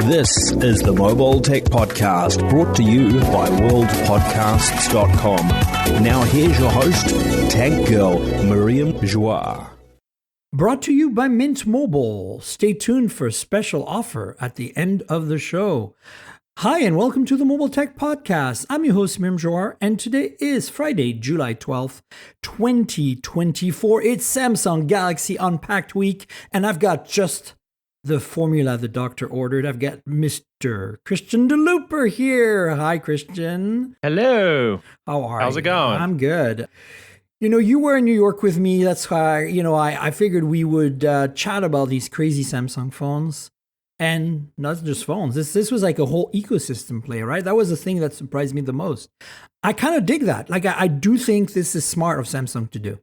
This is the Mobile Tech Podcast, brought to you by worldpodcasts.com. Now here's your host, Tech Girl, Miriam Joie. Brought to you by Mint Mobile. Stay tuned for a special offer at the end of the show. Hi, and welcome to the Mobile Tech Podcast. I'm your host, Miriam Joie, and today is Friday, July 12th, 2024. It's Samsung Galaxy Unpacked Week, and I've got just the formula the doctor ordered. I've got Mr. Christian DeLooper here. Hi, Christian. Hello. How are you? How's it going? I'm good. You know, you were in New York with me. That's why, I figured we would chat about these crazy Samsung phones. And not just phones. This was like a whole ecosystem play, right? That was the thing that surprised me the most. I kind of dig that. Like, I do think this is smart of Samsung to do.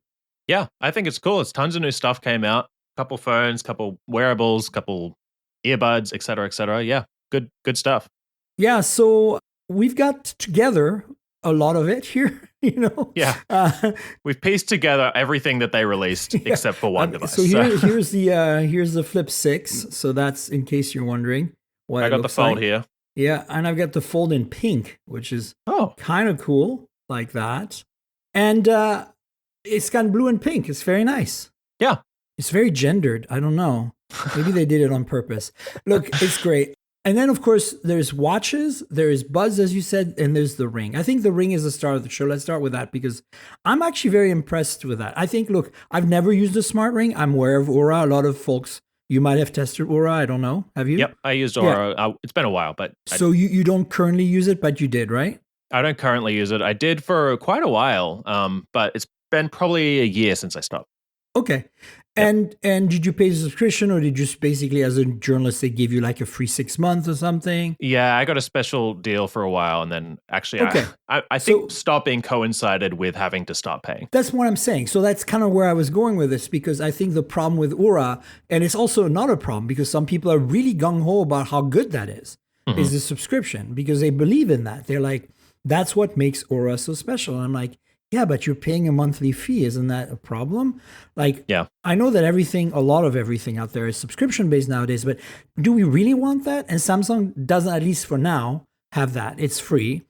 Yeah, I think it's cool. It's tons of new stuff came out. Couple phones, couple wearables, couple earbuds, et cetera, et cetera. Yeah, good stuff. Yeah, so we've got together a lot of it here, Yeah, we've pieced together everything that they released except for one device. So here's the Flip6. So that's in case you're wondering what I it got the looks Fold like. here. Yeah, and I've got the Fold in pink, which is kind of cool, like that. And it's got blue and pink. It's very nice. Yeah. It's very gendered. I don't know. Maybe they did it on purpose. Look, it's great. And then, of course, there's watches, there's Buds, as you said, and there's the Ring. I think the Ring is the star of the show. Let's start with that because I'm actually very impressed with that. I think, look, I've never used a smart ring. I'm aware of Aura. A lot of folks, you might have tested Aura. I don't know. Have you? Yep, I used Aura. Yeah. It's been a while, but... So you don't currently use it, but you did, right? I don't currently use it. I did for quite a while, but it's been probably a year since I stopped. Okay. And did you pay the subscription, or did you just basically, as a journalist, they give you like a free 6 months or something? Yeah, I got a special deal for a while, and then actually, I think stopping coincided with having to stop paying. That's what I'm saying. So that's kind of where I was going with this, because I think the problem with Aura, and it's also another problem because some people are really gung-ho about how good that is the subscription, because they believe in that. They're like, that's what makes Aura so special. And I'm like, yeah, but you're paying a monthly fee. Isn't that a problem? Like, yeah. I know that a lot of everything out there is subscription-based nowadays, but do we really want that? And Samsung doesn't, at least for now, have that. It's free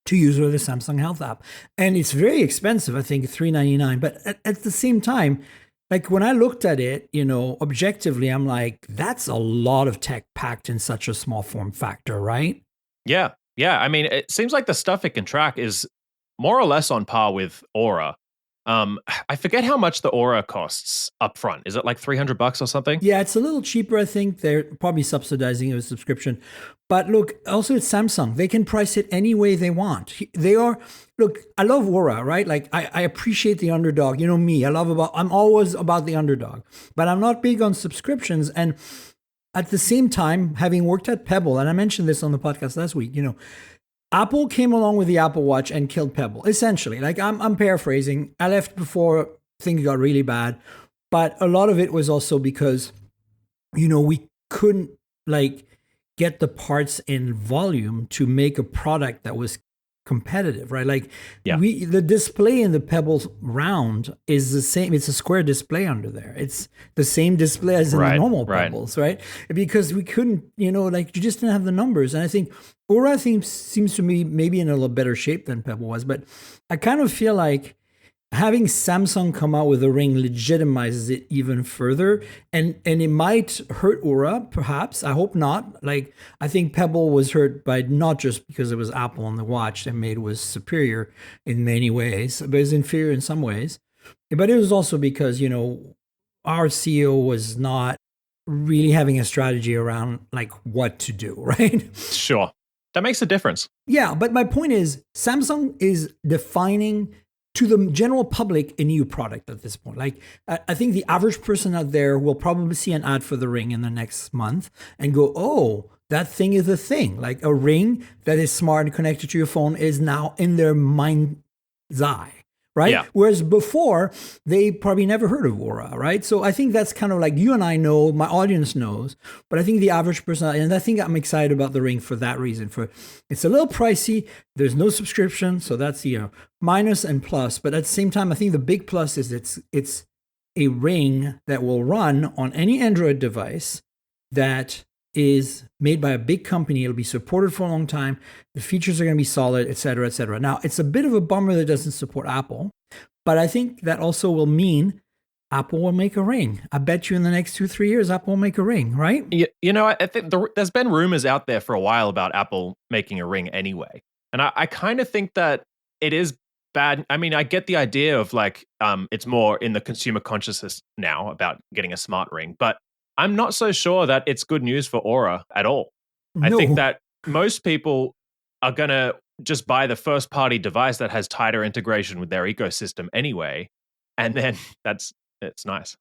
to use with the Samsung Health app. And it's very expensive, I think, $399. But at the same time, like when I looked at it, objectively, I'm like, that's a lot of tech packed in such a small form factor, right? Yeah. Yeah. I mean, it seems like the stuff it can track is more or less on par with Aura. I forget how much the Aura costs up front. Is it like $300 or something? Yeah, it's a little cheaper, I think. They're probably subsidizing it with subscription. But look, also it's Samsung. They can price it any way they want. Look, I love Aura, right? Like I appreciate the underdog. You know me, I'm always about the underdog. But I'm not big on subscriptions. And at the same time, having worked at Pebble, and I mentioned this on the podcast last week, Apple came along with the Apple Watch and killed Pebble, essentially. Like, I'm paraphrasing. I left before things got really bad. But a lot of it was also because, we couldn't, get the parts in volume to make a product that was competitive, right? Like, the display in the Pebble round is the same. It's a square display under there. It's the same display as in the normal Pebbles, right? Because we couldn't, you just didn't have the numbers. And I think Aura seems to me maybe in a little better shape than Pebble was. But I kind of feel like having Samsung come out with a Ring legitimizes it even further. And it might hurt Aura, perhaps. I hope not. Like, I think Pebble was hurt by not just because it was Apple on the watch that made it was superior in many ways, but it's inferior in some ways. But it was also because, our CEO was not really having a strategy around what to do, right? Sure. That makes a difference. Yeah, but my point is Samsung is defining to the general public a new product at this point. Like, I think the average person out there will probably see an ad for the Ring in the next month and go, oh, that thing is a thing. Like, a ring that is smart and connected to your phone is now in their mind's eye. Right? Yeah. Whereas before, they probably never heard of Aura, right? So I think that's kind of like you and I know, my audience knows, but I think the average person, and I think I'm excited about the Ring for that reason. It's a little pricey, there's no subscription, so that's minus and plus. But at the same time, I think the big plus is it's a Ring that will run on any Android device that is made by a big company. It'll be supported for a long time. The features are going to be solid, et cetera, et cetera. Now, it's a bit of a bummer that it doesn't support Apple, but I think that also will mean Apple will make a ring. I bet you in the next 2-3 years, Apple will make a ring, right? I think there's been rumors out there for a while about Apple making a ring anyway. And I kind of think that it is bad. I mean, I get the idea of like, it's more in the consumer consciousness now about getting a smart ring, but I'm not so sure that it's good news for Aura at all. No. I think that most people are going to just buy the first party device that has tighter integration with their ecosystem anyway. And then it's nice.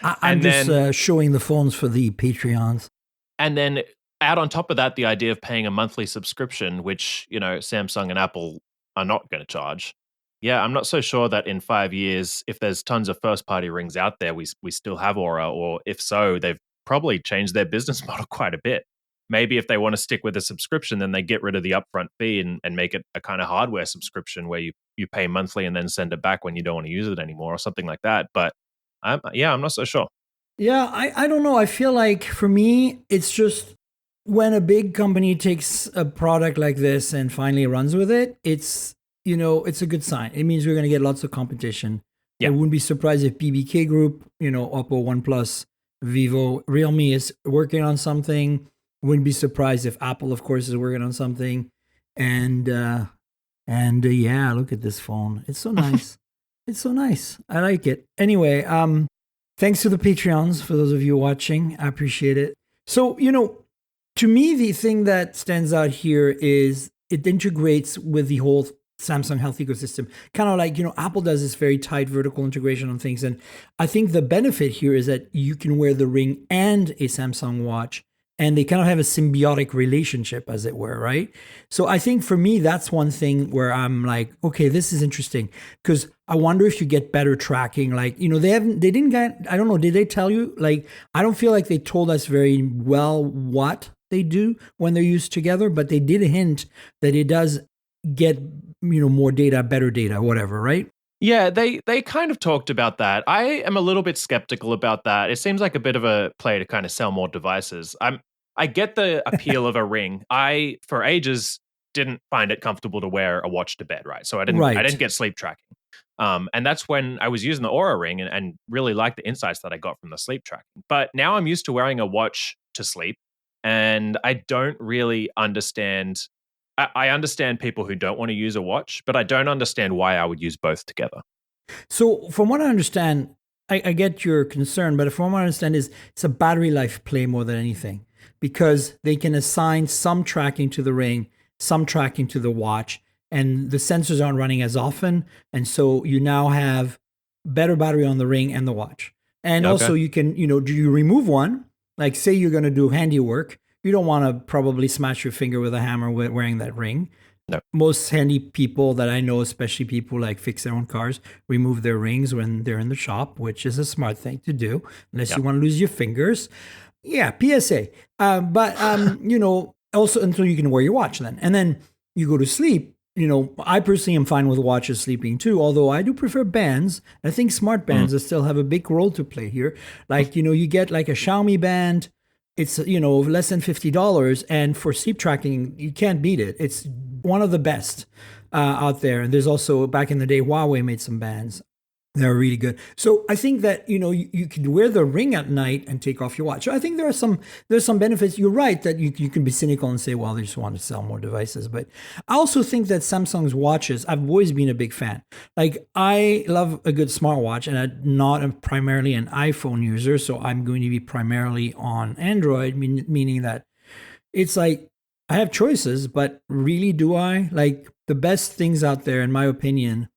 I'm just showing the phones for the Patreons. And then add on top of that, the idea of paying a monthly subscription, which, Samsung and Apple are not going to charge. Yeah, I'm not so sure that in 5 years, if there's tons of first-party rings out there, we still have Aura, or if so, they've probably changed their business model quite a bit. Maybe if they want to stick with a subscription, then they get rid of the upfront fee and make it a kind of hardware subscription where you pay monthly and then send it back when you don't want to use it anymore or something like that. But I'm not so sure. Yeah, I don't know. I feel like for me, it's just when a big company takes a product like this and finally runs with it, it's a good sign. It means we're going to get lots of competition. Yeah. I wouldn't be surprised if BBK Group, Oppo, OnePlus, Vivo, Realme is working on something. Wouldn't be surprised if Apple, of course, is working on something. And yeah, look at this phone. It's so nice. It's so nice. I like it. Anyway, thanks to the Patreons for those of you watching. I appreciate it. So, to me, the thing that stands out here is it integrates with the whole Samsung Health ecosystem. Kind of like, Apple does this very tight vertical integration on things. And I think the benefit here is that you can wear the ring and a Samsung watch, and they kind of have a symbiotic relationship, as it were, right? So I think for me, that's one thing where I'm like, okay, this is interesting, because I wonder if you get better tracking. Like, I don't know, did they tell you? Like, I don't feel like they told us very well what they do when they're used together, but they did hint that it does get, more data, better data, whatever, right? Yeah, they kind of talked about that. I am a little bit skeptical about that. It seems like a bit of a play to kind of sell more devices. I get the appeal of a ring. I, for ages, didn't find it comfortable to wear a watch to bed, right? So I didn't get sleep tracking. And that's when I was using the Aura ring and really liked the insights that I got from the sleep tracking. But now I'm used to wearing a watch to sleep, and I don't really understand. I understand people who don't want to use a watch, but I don't understand why I would use both together. So from what I understand, I get your concern, but from what I understand is it's a battery life play more than anything, because they can assign some tracking to the ring, some tracking to the watch, and the sensors aren't running as often. And so you now have better battery on the ring and the watch. And also you can, do you remove one? Like say you're going to do handiwork. You don't want to probably smash your finger with a hammer wearing that ring. No. Most handy people that I know, especially people like fix their own cars, remove their rings when they're in the shop, which is a smart thing to do, unless you want to lose your fingers. Yeah, PSA. But also until you can wear your watch then. And then you go to sleep. I personally am fine with watches sleeping too, although I do prefer bands. I think smart bands still have a big role to play here. Like, you get like a Xiaomi band. It's, less than $50. And for sleep tracking, you can't beat it. It's one of the best out there. And there's also, back in the day, Huawei made some bands. They're really good. So I think that, you could wear the ring at night and take off your watch. So I think there's some benefits. You're right that you can be cynical and say, well, they just want to sell more devices. But I also think that Samsung's watches, I've always been a big fan. Like, I love a good smartwatch, and I'm not primarily an iPhone user. So I'm going to be primarily on Android, meaning that it's like, I have choices, but really do I? Like, the best things out there, in my opinion,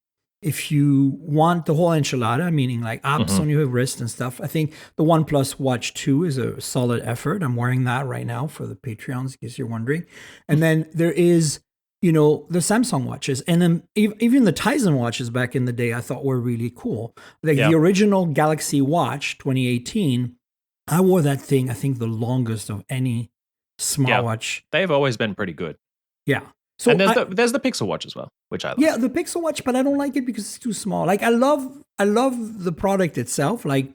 if you want the whole enchilada, meaning like apps on your wrist and stuff, I think the OnePlus Watch 2 is a solid effort. I'm wearing that right now for the Patreons, in case you're wondering. And then there is, the Samsung watches. And then even the Tizen watches back in the day, I thought were really cool. Like the original Galaxy Watch 2018, I wore that thing, I think, the longest of any smartwatch. They've always been pretty good. Yeah. So and there's the Pixel Watch as well, which I like. Yeah, the Pixel Watch, but I don't like it because it's too small. Like I love the product itself. Like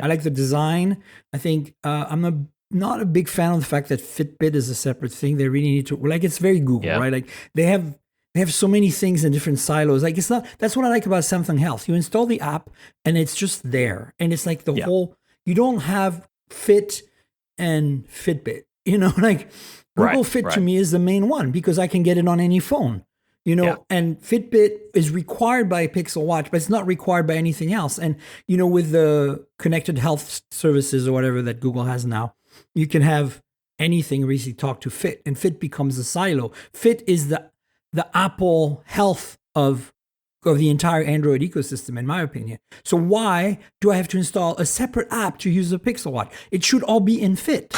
I like the design. I think I'm a not a big fan of the fact that Fitbit is a separate thing. They really need to, like, it's very Google, right? Like they have so many things in different silos. Like it's not, that's what I like about Samsung Health. You install the app and it's just there. And it's like the whole, you don't have Fit and Fitbit, like Google Fit to me is the main one because I can get it on any phone, and Fitbit is required by a Pixel Watch, but it's not required by anything else. And, with the connected health services or whatever that Google has now, you can have anything really talk to Fit, and Fit becomes a silo. Fit is the Apple Health of the entire Android ecosystem, in my opinion. So why do I have to install a separate app to use a Pixel Watch? It should all be in Fit,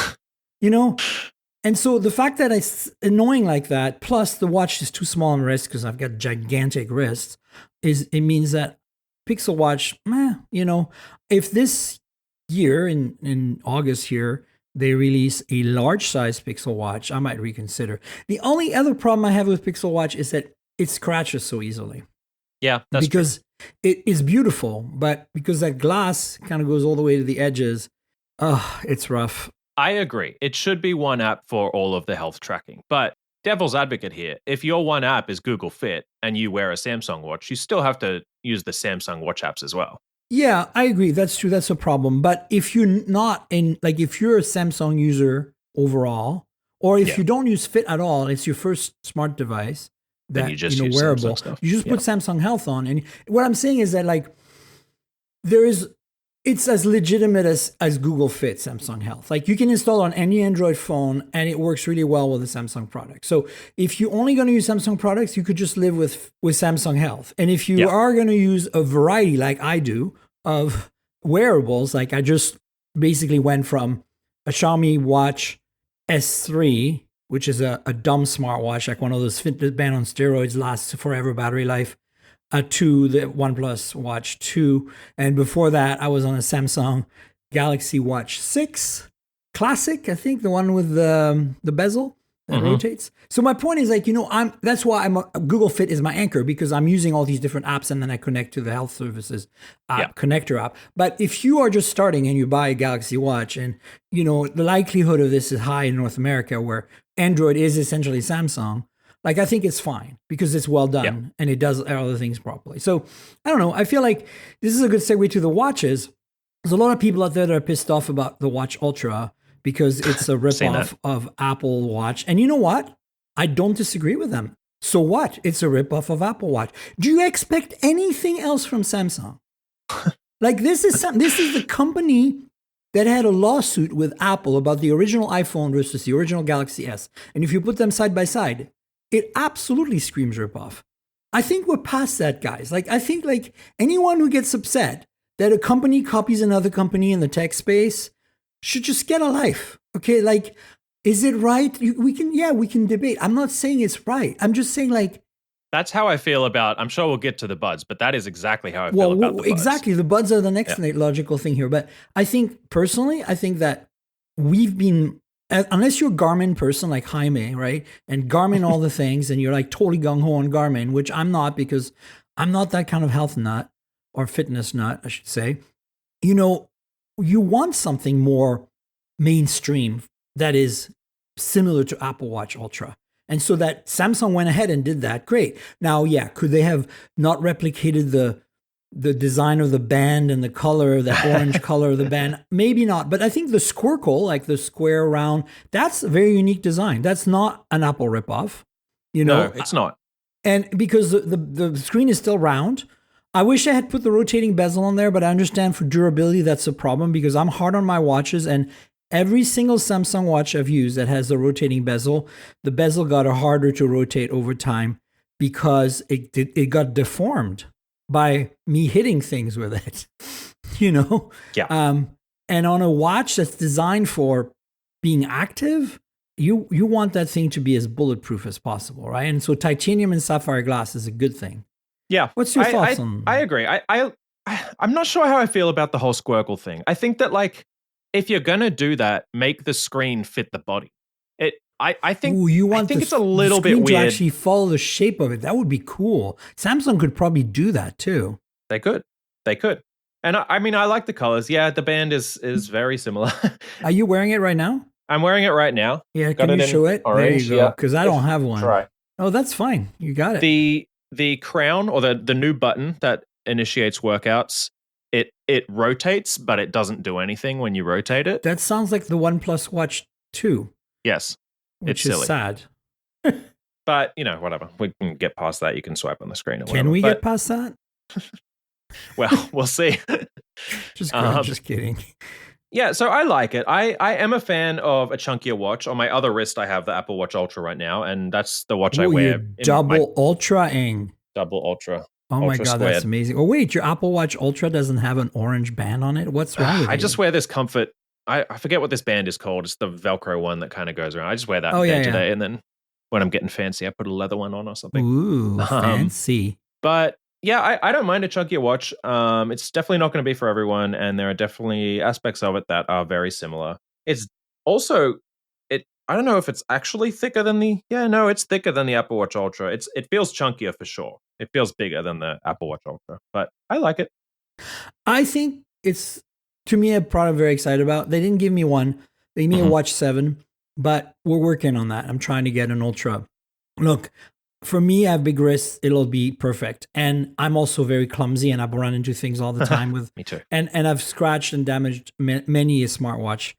And so the fact that it's annoying like that, plus the watch is too small on wrist because I've got gigantic wrists, it means that Pixel Watch, if this year in August here, they release a large size Pixel Watch, I might reconsider. The only other problem I have with Pixel Watch is that it scratches so easily. Yeah, that's because true. It is beautiful, but because that glass kind of goes all the way to the edges, it's rough. I agree. It should be one app for all of the health tracking. But devil's advocate here, if your one app is Google Fit and you wear a Samsung watch, you still have to use the Samsung watch apps as well. Yeah, I agree. That's true. That's a problem. But if you're not if you're a Samsung user overall, or if you don't use Fit at all, it's your first smart device that you just use wearable. You just put Samsung Health on. And what I'm saying is that it's as legitimate as Google Fit, Samsung Health. Like you can install on any Android phone and it works really well with a Samsung product. So if you're only going to use Samsung products, you could just live with Samsung Health. And if you are going to use a variety like I do of wearables, like I just basically went from a Xiaomi Watch S3, which is a dumb smartwatch, like one of those Fitbit band on steroids, lasts forever battery life, to the OnePlus Watch 2. And before that, I was on a Samsung Galaxy Watch 6 Classic, I think, the one with the bezel that rotates. So my point is that's why Google Fit is my anchor, because I'm using all these different apps and then I connect to the health services connector app. But if you are just starting and you buy a Galaxy Watch and, the likelihood of this is high in North America where Android is essentially Samsung, like, I think it's fine because it's well done and it does other things properly. So, I don't know. I feel like this is a good segue to the watches. There's a lot of people out there that are pissed off about the Watch Ultra because it's a ripoff of Apple Watch. And you know what? I don't disagree with them. So what? It's a ripoff of Apple Watch. Do you expect anything else from Samsung? Like, this is the company that had a lawsuit with Apple about the original iPhone versus the original Galaxy S. And if you put them side by side, it absolutely screams ripoff. I think we're past that, guys. Like, I think anyone who gets upset that a company copies another company in the tech space should just get a life. Okay, like, is it right? We can debate. I'm not saying it's right. I'm just saying that's how I feel about. I'm sure we'll get to the Buds, but that is exactly how I feel about the Buds. Exactly, the Buds are the next logical thing here. But I think that we've been. Unless you're a Garmin person like Jaime, right? And Garmin all the things, and you're like totally gung-ho on Garmin, which I'm not because I'm not that kind of health nut or fitness nut, I should say. You want something more mainstream that is similar to Apple Watch Ultra. And so that Samsung went ahead and did that, great. Now, could they have not replicated the design of the band and the color, that orange color of the band? Maybe not. But I think the squircle, like the square round, that's a very unique design. That's not an Apple ripoff. No, it's not. And because the screen is still round, I wish I had put the rotating bezel on there, but I understand for durability that's a problem because I'm hard on my watches, and every single Samsung watch I've used that has the rotating bezel, the bezel got harder to rotate over time because it got deformed by me hitting things with it, Yeah. And on a watch that's designed for being active, you want that thing to be as bulletproof as possible, right? And so titanium and sapphire glass is a good thing. Yeah. What's your thoughts on? I agree. I'm not sure how I feel about the whole squircle thing. I think that if you're gonna do that, make the screen fit the body. I think it's a little bit weird to actually follow the shape of it. That would be cool. Samsung could probably do that too. They could. And I mean, I like the colors. Yeah, the band is very similar. Are you wearing it right now? I'm wearing it right now. Yeah, can you show it? Orange, there you go. Because I don't have one. Try. Oh, that's fine. You got it. The crown or the new button that initiates workouts, it rotates, but it doesn't do anything when you rotate it. That sounds like the OnePlus Watch 2. Yes, which it's is silly. sad. But whatever. We can get past that. You can swipe on the screen. Or whatever. Can we get past that? Well, we'll see. Just kidding. Yeah, so I like it. I am a fan of a chunkier watch. On my other wrist, I have the Apple Watch Ultra right now, and that's the watch I wear. Double ultra-ing. Double ultra. Oh my ultra God, squared. that's amazing. Oh wait, your Apple Watch Ultra doesn't have an orange band on it? What's wrong with you? I just wear this comfort. I forget what this band is called. It's the Velcro one that kind of goes around. I just wear that day to day, and then when I'm getting fancy, I put a leather one on or something. Ooh, fancy. But yeah, I don't mind a chunkier watch. It's definitely not going to be for everyone, and there are definitely aspects of it that are very similar. It's also I don't know if it's actually thicker than it's thicker than the Apple Watch Ultra. It feels chunkier for sure. It feels bigger than the Apple Watch Ultra, but I like it. I think it's, to me, a product I'm very excited about. They didn't give me one. They gave me a Watch7, but we're working on that. I'm trying to get an Ultra. Look, for me, I have big wrists. It'll be perfect. And I'm also very clumsy, and I've run into things all the time with. Me too. And I've scratched and damaged many a smartwatch.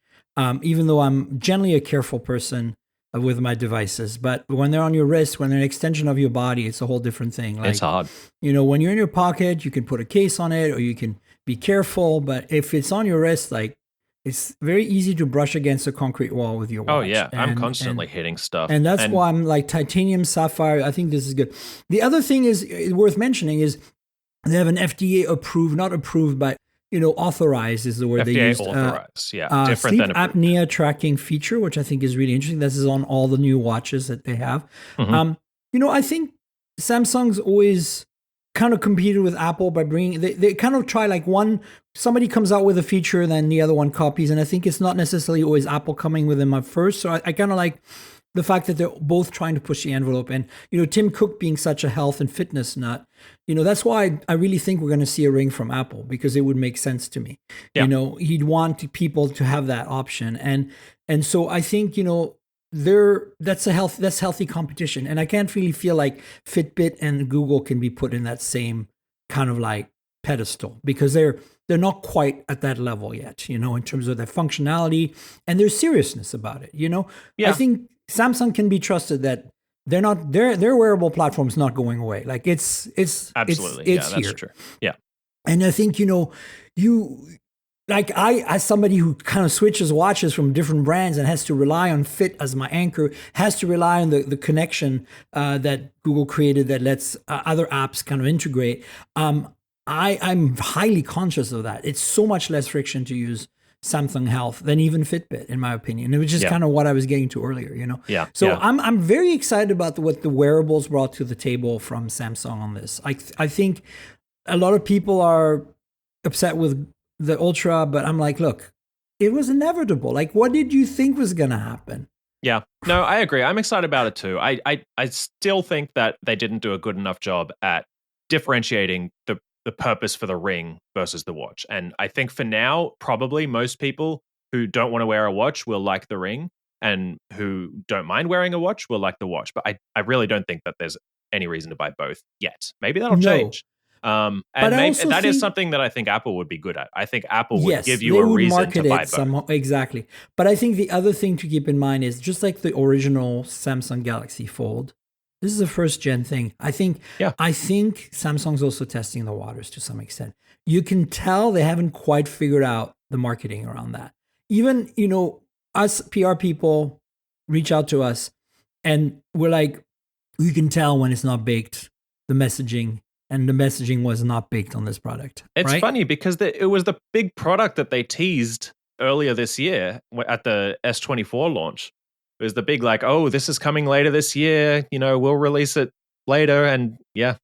Even though I'm generally a careful person with my devices, but when they're on your wrist, when they're an extension of your body, it's a whole different thing. Like, it's hard. When you're in your pocket, you can put a case on it, or you can be careful. But if it's on your wrist, like, it's very easy to brush against a concrete wall with your watch. Oh yeah, I'm constantly hitting stuff, and that's why I'm like titanium sapphire. I think this is good. The other thing is worth mentioning is they have an FDA approved, not approved, but authorized is the word FDA they used. Authorized, different sleep than approved. apnea tracking feature, which I think is really interesting. This is on all the new watches that they have. I think Samsung's always kind of competed with Apple by bringing. They kind of try, like, somebody comes out with a feature, then the other one copies, and I think it's not necessarily always Apple coming with them at first. So I kind of like the fact that they're both trying to push the envelope. And, Tim Cook being such a health and fitness nut, that's why I really think we're going to see a ring from Apple, because it would make sense to me. Yeah. He'd want people to have that option. And so I think, that's healthy competition. And I can't really feel like Fitbit and Google can be put in that same kind of like pedestal, because they're not quite at that level yet, in terms of their functionality and their seriousness about it. Yeah. I think Samsung can be trusted that their wearable platform is not going away. Like it's absolutely, it's that's here. true. Yeah. And I think, like as somebody who kind of switches watches from different brands and has to rely on Fit as my anchor, has to rely on the connection that Google created that lets other apps kind of integrate. I'm highly conscious of that. It's so much less friction to use Samsung Health than even Fitbit, in my opinion. It was just kind of what I was getting to earlier, Yeah. So yeah. I'm very excited about what the wearables brought to the table from Samsung on this. I think a lot of people are upset with the Ultra, but I'm like, look, it was inevitable. Like, what did you think was going to happen? Yeah, no, I agree. I'm excited about it too. I still think that they didn't do a good enough job at differentiating the purpose for the ring versus the watch. And I think for now, probably most people who don't want to wear a watch will like the ring, and who don't mind wearing a watch will like the watch. But I really don't think that there's any reason to buy both yet. Maybe that'll change. And that is something that I think Apple would be good at. I think Apple would give you a reason to buy both. Somehow, exactly. But I think the other thing to keep in mind is, just like the original Samsung Galaxy Fold, this is a first gen thing. I think Samsung's also testing the waters to some extent. You can tell they haven't quite figured out the marketing around that. Even, us PR people reach out to us and we're like, you can tell when it's not baked, the messaging. And the messaging was not baked on this product. It's funny because it was the big product that they teased earlier this year at the S24 launch. It was the big, like, oh, this is coming later this year. We'll release it later. And I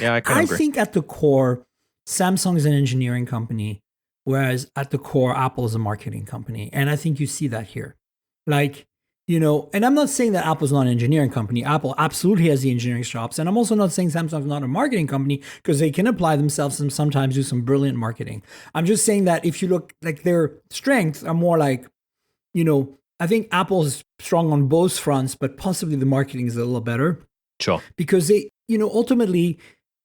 kind of agree. I think at the core, Samsung is an engineering company, whereas at the core, Apple is a marketing company. And I think you see that here. Like, And I'm not saying that Apple's not an engineering company. Apple absolutely has the engineering chops. And I'm also not saying Samsung's not a marketing company, because they can apply themselves and sometimes do some brilliant marketing. I'm just saying that if you look, like, their strengths are more like, I think Apple's strong on both fronts, but possibly the marketing is a little better. Sure. Because they, ultimately,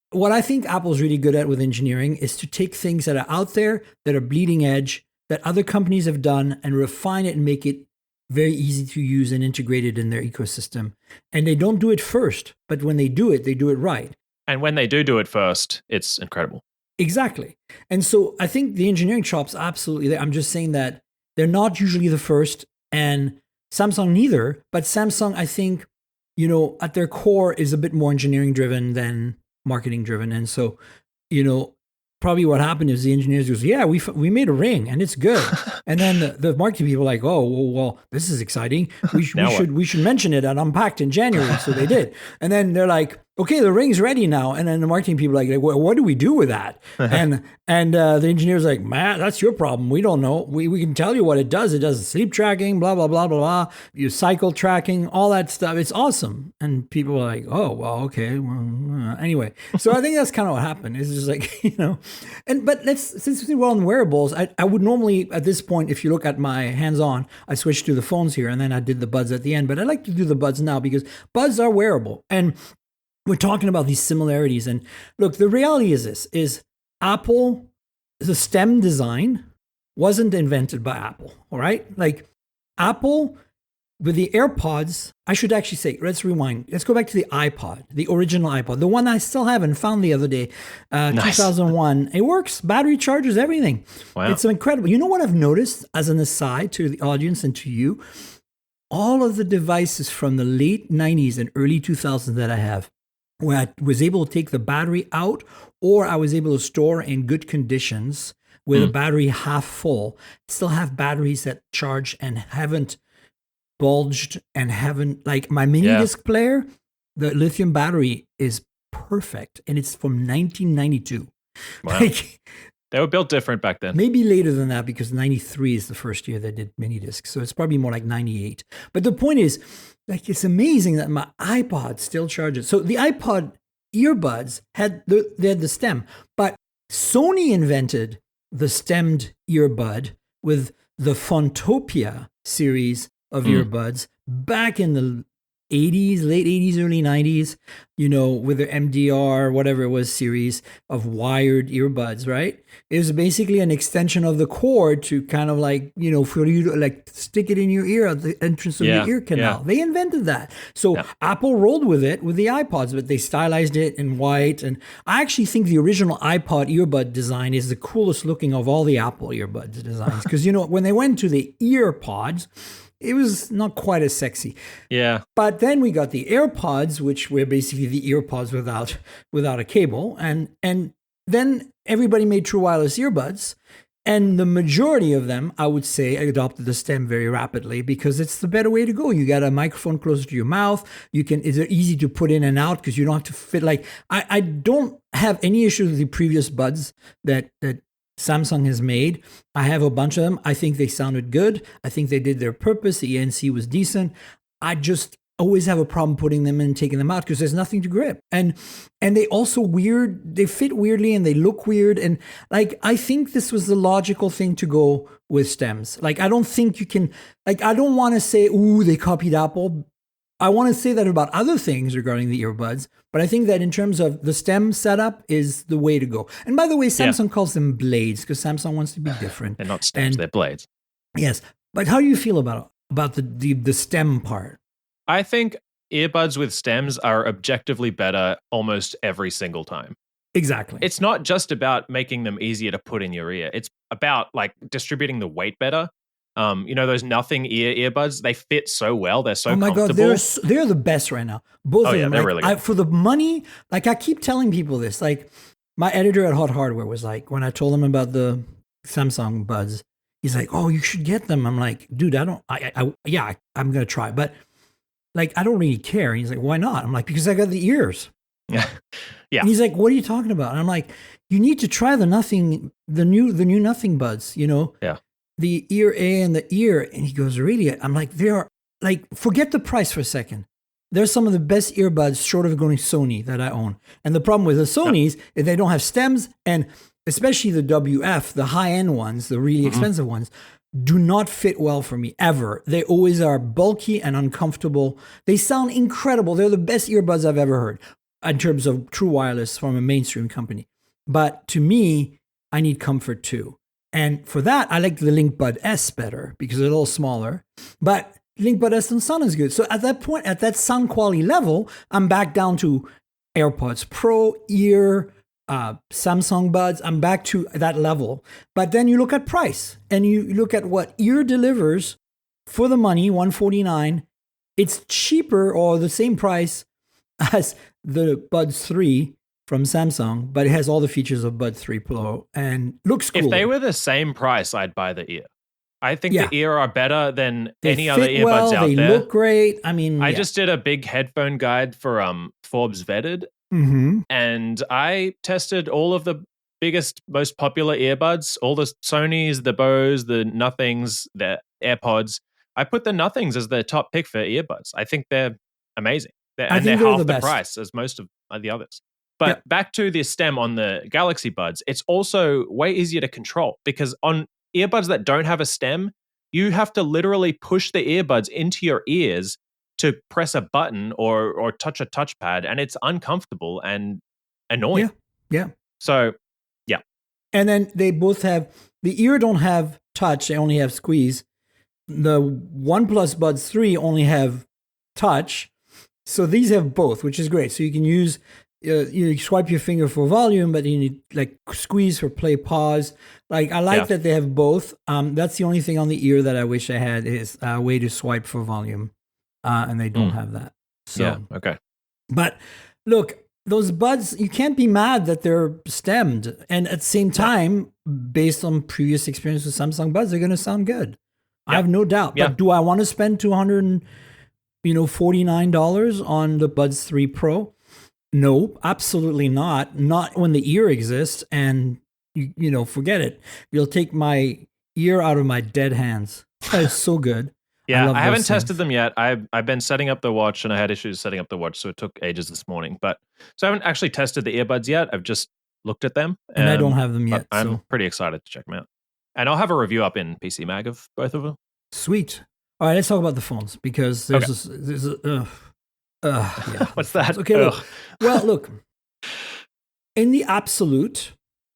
what I think Apple's really good at with engineering is to take things that are out there, that are bleeding edge, that other companies have done, and refine it and make it very easy to use and integrate it in their ecosystem. And they don't do it first, but when they do it right. And when they do it first, it's incredible. Exactly. And so I think the engineering chops, absolutely. I'm just saying that they're not usually the first, and Samsung neither. But Samsung, I think, at their core is a bit more engineering driven than marketing driven. And so, probably what happened is the engineers goes, yeah, we made a ring and it's good. And then the marketing people are like, oh, well, this is exciting. We should mention it at Unpacked in January. So they did. And then they're like, okay, the ring's ready now. And then the marketing people are like, well, what do we do with that? And the engineer's like, man, that's your problem. We don't know. We can tell you what it does. It does sleep tracking, blah, blah, blah, blah, blah. You cycle tracking, all that stuff. It's awesome. And people are like, oh, well, okay. Well, anyway. So I think that's kind of what happened. It's just like, but since we're on wearables, I would normally, at this point, if you look at my hands-on, I switched to the phones here, and then I did the Buds at the end. But I like to do the Buds now because Buds are wearable. And we're talking about these similarities. And look, the reality is this, is Apple, the stem design wasn't invented by Apple, all right? Like Apple, with the AirPods, I should actually say, let's rewind. Let's go back to the iPod, the original iPod, the one I still have and found the other day, nice. 2001. It works, battery charges, everything. Wow. It's incredible. You know what I've noticed, as an aside to the audience and to you? All of the devices from the late 90s and early 2000s that I have, where I was able to take the battery out, or I was able to store in good conditions with a battery half full, still have batteries that charge and haven't bulged and haven't, like my mini disc player, the lithium battery is perfect, and it's from 1992. Wow. They were built different back then. Maybe later than that, because 93 is the first year they did mini discs. So it's probably more like 98. But the point is, like, it's amazing that my iPod still charges. So the iPod earbuds had the stem, but Sony invented the stemmed earbud with the Fontopia series of earbuds back in the 80s, late 80s, early 90s, with the MDR, whatever it was, series of wired earbuds, right? It was basically an extension of the cord to kind of like, for you to like stick it in your ear at the entrance of your ear canal. Yeah. They invented that. So Apple rolled with it with the iPods, but they stylized it in white. And I actually think the original iPod earbud design is the coolest looking of all the Apple earbuds designs. Because, when they went to the ear pods, it was not quite as sexy. Yeah. But then we got the AirPods, which were basically the earpods without a cable. And then everybody made true wireless earbuds. And the majority of them, I would say, adopted the stem very rapidly because it's the better way to go. You got a microphone closer to your mouth. It's easy to put in and out because you don't have to fit. Like, I don't have any issues with the previous Buds that Samsung has made. I have a bunch of them. I think they sounded good. I think they did their purpose. The ANC was decent. I just always have a problem putting them in and taking them out because there's nothing to grip. And they also they fit weirdly and they look weird. And like, I think this was the logical thing to go with stems. Like, I don't think you can, like, I don't want to say, ooh, they copied Apple. I want to say that about other things regarding the earbuds, but I think that in terms of the stem setup is the way to go. And by the way, Samsung calls them blades because Samsung wants to be different. They're not stems, they're blades. Yes. But how do you feel about the stem part? I think earbuds with stems are objectively better almost every single time. Exactly. It's not just about making them easier to put in your ear. It's about like distributing the weight better. Those nothing earbuds, they fit so well. They're so comfortable. Oh my God, they're the best right now. Both of them. They're really good. For the money, like I keep telling people this, like my editor at Hot Hardware was like, when I told him about the Samsung Buds, he's like, oh, you should get them. I'm like, dude, I'm going to try. But like, I don't really care. And he's like, why not? I'm like, because I got the ears. Yeah. And he's like, what are you talking about? And I'm like, you need to try the new Nothing Buds, Yeah. The ear A and the ear. And he goes, really? I'm like, they are like, forget the price for a second. They're some of the best earbuds short of going Sony that I own. And the problem with the Sonys is they don't have stems, and especially the WF, the high-end ones, the really expensive ones, do not fit well for me ever. They always are bulky and uncomfortable. They sound incredible. They're the best earbuds I've ever heard in terms of true wireless from a mainstream company. But to me, I need comfort too. And for that, I like the Link Bud S better because they're a little smaller. But Link Bud S doesn't sound as good. So at that point, at that sound quality level, I'm back down to AirPods Pro, Ear, Samsung Buds. I'm back to that level. But then you look at price and you look at what Ear delivers for the money, $149. It's cheaper or the same price as the Buds 3 from Samsung, but it has all the features of Buds 3 Pro and looks cool. If they were the same price, I'd buy the Ear. I think the Ear are better than any other earbuds well, out they there. They look great. I mean, I just did a big headphone guide for Forbes Vetted, and I tested all of the biggest, most popular earbuds, all the Sonys, the Bose, the Nothings, the AirPods. I put the Nothings as the top pick for earbuds. I think they're amazing. They're half the price as most of the others. But back to the stem on the Galaxy Buds, it's also way easier to control because on earbuds that don't have a stem, you have to literally push the earbuds into your ears to press a button or touch a touchpad, and it's uncomfortable and annoying. Yeah. So, yeah. And then they both have, the Ear don't have touch, they only have squeeze. The OnePlus Buds 3 only have touch. So these have both, which is great. So you can use, you swipe your finger for volume, but you need like squeeze for play pause. Like I like that they have both. That's the only thing on the Ear that I wish I had is a way to swipe for volume. And they don't have that. So, okay. But look, those Buds, you can't be mad that they're stemmed. And at the same time, based on previous experience with Samsung Buds, they're going to sound good. I have no doubt. But do I want to spend $249 on the Buds 3 Pro? No, absolutely not. Not when the Ear exists. And, forget it. You'll take my Ear out of my dead hands. It's so good. Yeah, I haven't tested them yet. I've been setting up the watch, and I had issues setting up the watch, so it took ages this morning. So I haven't actually tested the earbuds yet. I've just looked at them. And I don't have them yet. I'm pretty excited to check them out. And I'll have a review up in PC Mag of both of them. Sweet. All right, let's talk about the phones because there's What's that? Okay, look. In the absolute,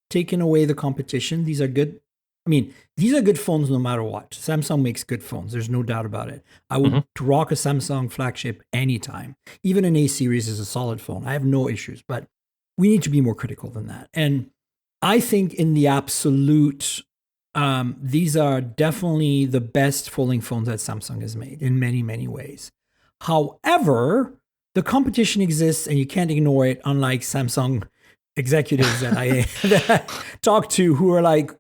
taking away the competition, these are good. I mean, these are good phones no matter what. Samsung makes good phones. There's no doubt about it. I would rock a Samsung flagship anytime. Even an A series is a solid phone. I have no issues, but we need to be more critical than that. And I think in the absolute, these are definitely the best folding phones that Samsung has made in many, many ways. However, the competition exists and you can't ignore it, unlike Samsung executives that I talk to who are like,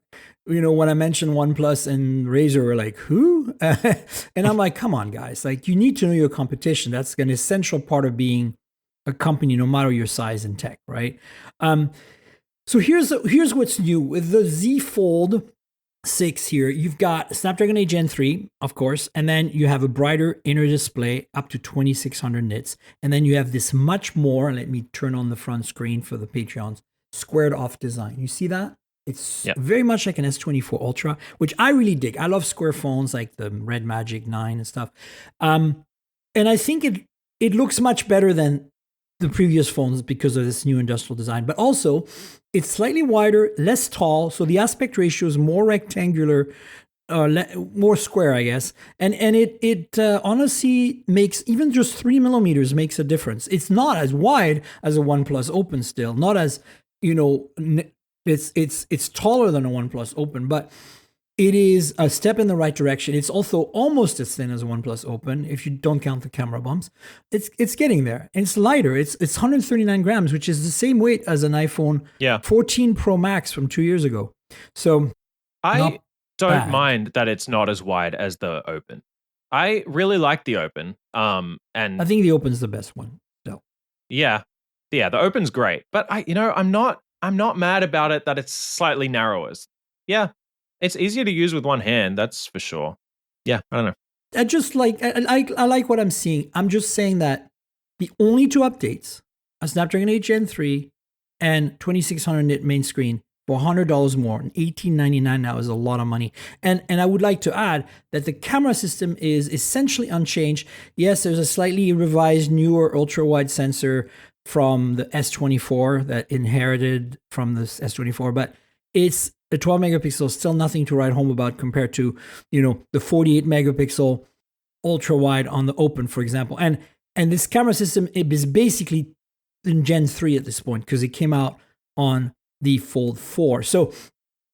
when I mentioned OnePlus and Razer, we're like, who? And I'm like, come on, guys. Like, you need to know your competition. That's an essential part of being a company, no matter your size in tech, right? So here's what's new. With the Z Fold 6 here, you've got Snapdragon 8 Gen 3, of course, and then you have a brighter inner display up to 2600 nits. And then you have this much more, let me turn on the front screen for the Patreons, squared off design. You see that? It's very much like an S24 Ultra, which I really dig. I love square phones like the Red Magic 9 and stuff. And I think it looks much better than the previous phones because of this new industrial design. But also, it's slightly wider, less tall, so the aspect ratio is more rectangular, more square, I guess. And it honestly makes, even just 3 millimeters makes a difference. It's not as wide as a OnePlus Open still, not as, it's taller than a OnePlus Open, but it is a step in the right direction. It's also almost as thin as a OnePlus Open if you don't count the camera bumps. It's getting there. And it's lighter. It's 139 grams, which is the same weight as an iPhone 14 Pro Max from 2 years ago. So I don't mind that it's not as wide as the Open. I really like the Open. And I think the Open's the best one. So yeah, the Open's great. But I'm not mad about it that it's slightly narrower. Yeah, it's easier to use with one hand, that's for sure. Yeah, I don't know. I like what I'm seeing. I'm just saying that the only two updates are Snapdragon 8 Gen 3 and 2600 nit main screen for $100 more. And $18.99 now is a lot of money. And I would like to add that the camera system is essentially unchanged. Yes, there's a slightly revised, newer ultra-wide sensor from the S24 that inherited from the S24, but it's a 12 megapixel, still nothing to write home about compared to, the 48 megapixel ultra-wide on the Open, for example. And this camera system, it is basically in Gen 3 at this point because it came out on the Fold 4. So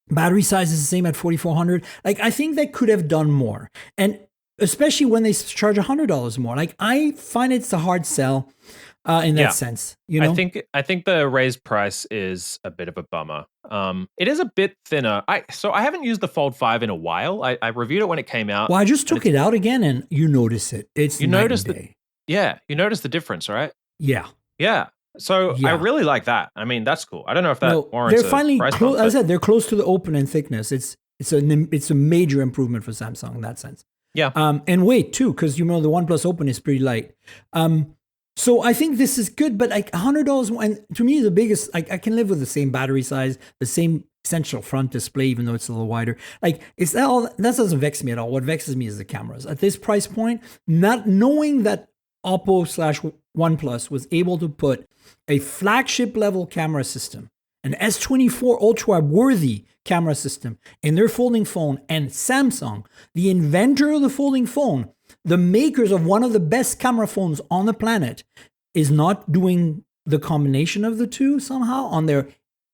battery size is the same at 4,400. Like, I think they could have done more. And especially when they charge $100 more. Like, I find it's a hard sell in that sense. I think the raised price is a bit of a bummer. It is a bit thinner. I haven't used the Fold 5 in a while. I reviewed it when it came out. Well, I just took it out again and you notice it. You notice you notice the difference, right? Yeah. Yeah. So I really like that. I mean, that's cool. I don't know if that warrants they're finally price bump, as I said, they're close to the Open in thickness. It's a major improvement for Samsung in that sense. Yeah. And weight too, because the OnePlus Open is pretty light. So I think this is good, but like $100 more. And to me, the biggest, I can live with the same battery size, the same essential front display, even though it's a little wider. Like, that doesn't vex me at all. What vexes me is the cameras. At this price point, not knowing that Oppo/OnePlus was able to put a flagship level camera system, an S24 ultra worthy camera system in their folding phone, and Samsung, the inventor of the folding phone, the makers of one of the best camera phones on the planet, is not doing the combination of the two somehow on their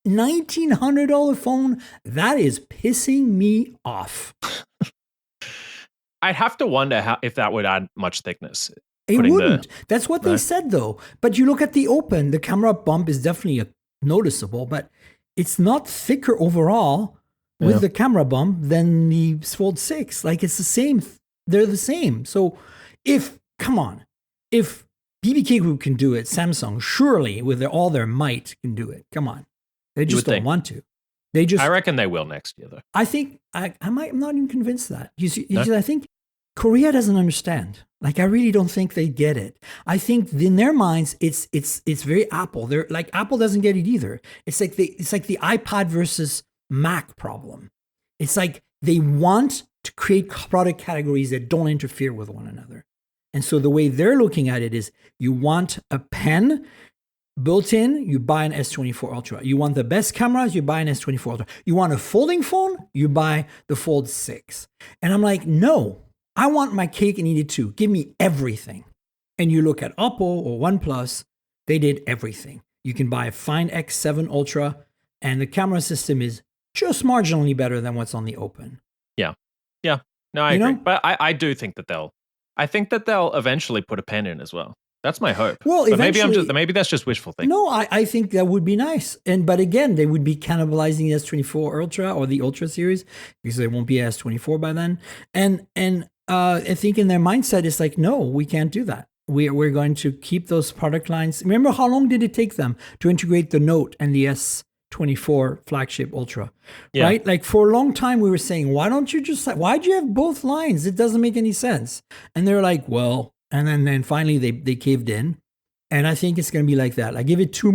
$1,900 phone. That is pissing me off. I'd have to wonder if that would add much thickness. It wouldn't. That's what they said, though. But you look at the Open, the camera bump is definitely noticeable, but it's not thicker overall with the camera bump than the Fold6. Like, it's the same. They're the same. So if BBK Group can do it, Samsung surely with all their might can do it. Come on. They just don't want to. I reckon they will next year, though. I think I'm not even convinced that. I think Korea doesn't understand. Like, I really don't think they get it. I think in their minds, it's very Apple. They're like, Apple doesn't get it either. It's like the iPad versus Mac problem. It's like they want to create product categories that don't interfere with one another. And so the way they're looking at it is, you want a pen built in, you buy an S24 Ultra. You want the best cameras, you buy an S24 Ultra. You want a folding phone, you buy the Fold 6. And I'm like, no. I want my cake and eat it too. Give me everything. And you look at Oppo or OnePlus, they did everything. You can buy a fine X7 Ultra, and the camera system is just marginally better than what's on the Open. Yeah. Yeah. No, I agree. But I do think that they'll eventually put a pen in as well. That's my hope. Well, but maybe that's just wishful thinking. No, I think that would be nice. But again, they would be cannibalizing the S24 Ultra or the Ultra series, because there won't be a S24 by then. And I think in their mindset, it's like, no, we can't do that. We're going to keep those product lines. Remember, how long did it take them to integrate the Note and the S24 flagship Ultra? Yeah. Right? Like, for a long time, we were saying, why'd you have both lines? It doesn't make any sense. And they're like, well, and then finally they caved in. And I think it's going to be like that. I give it 2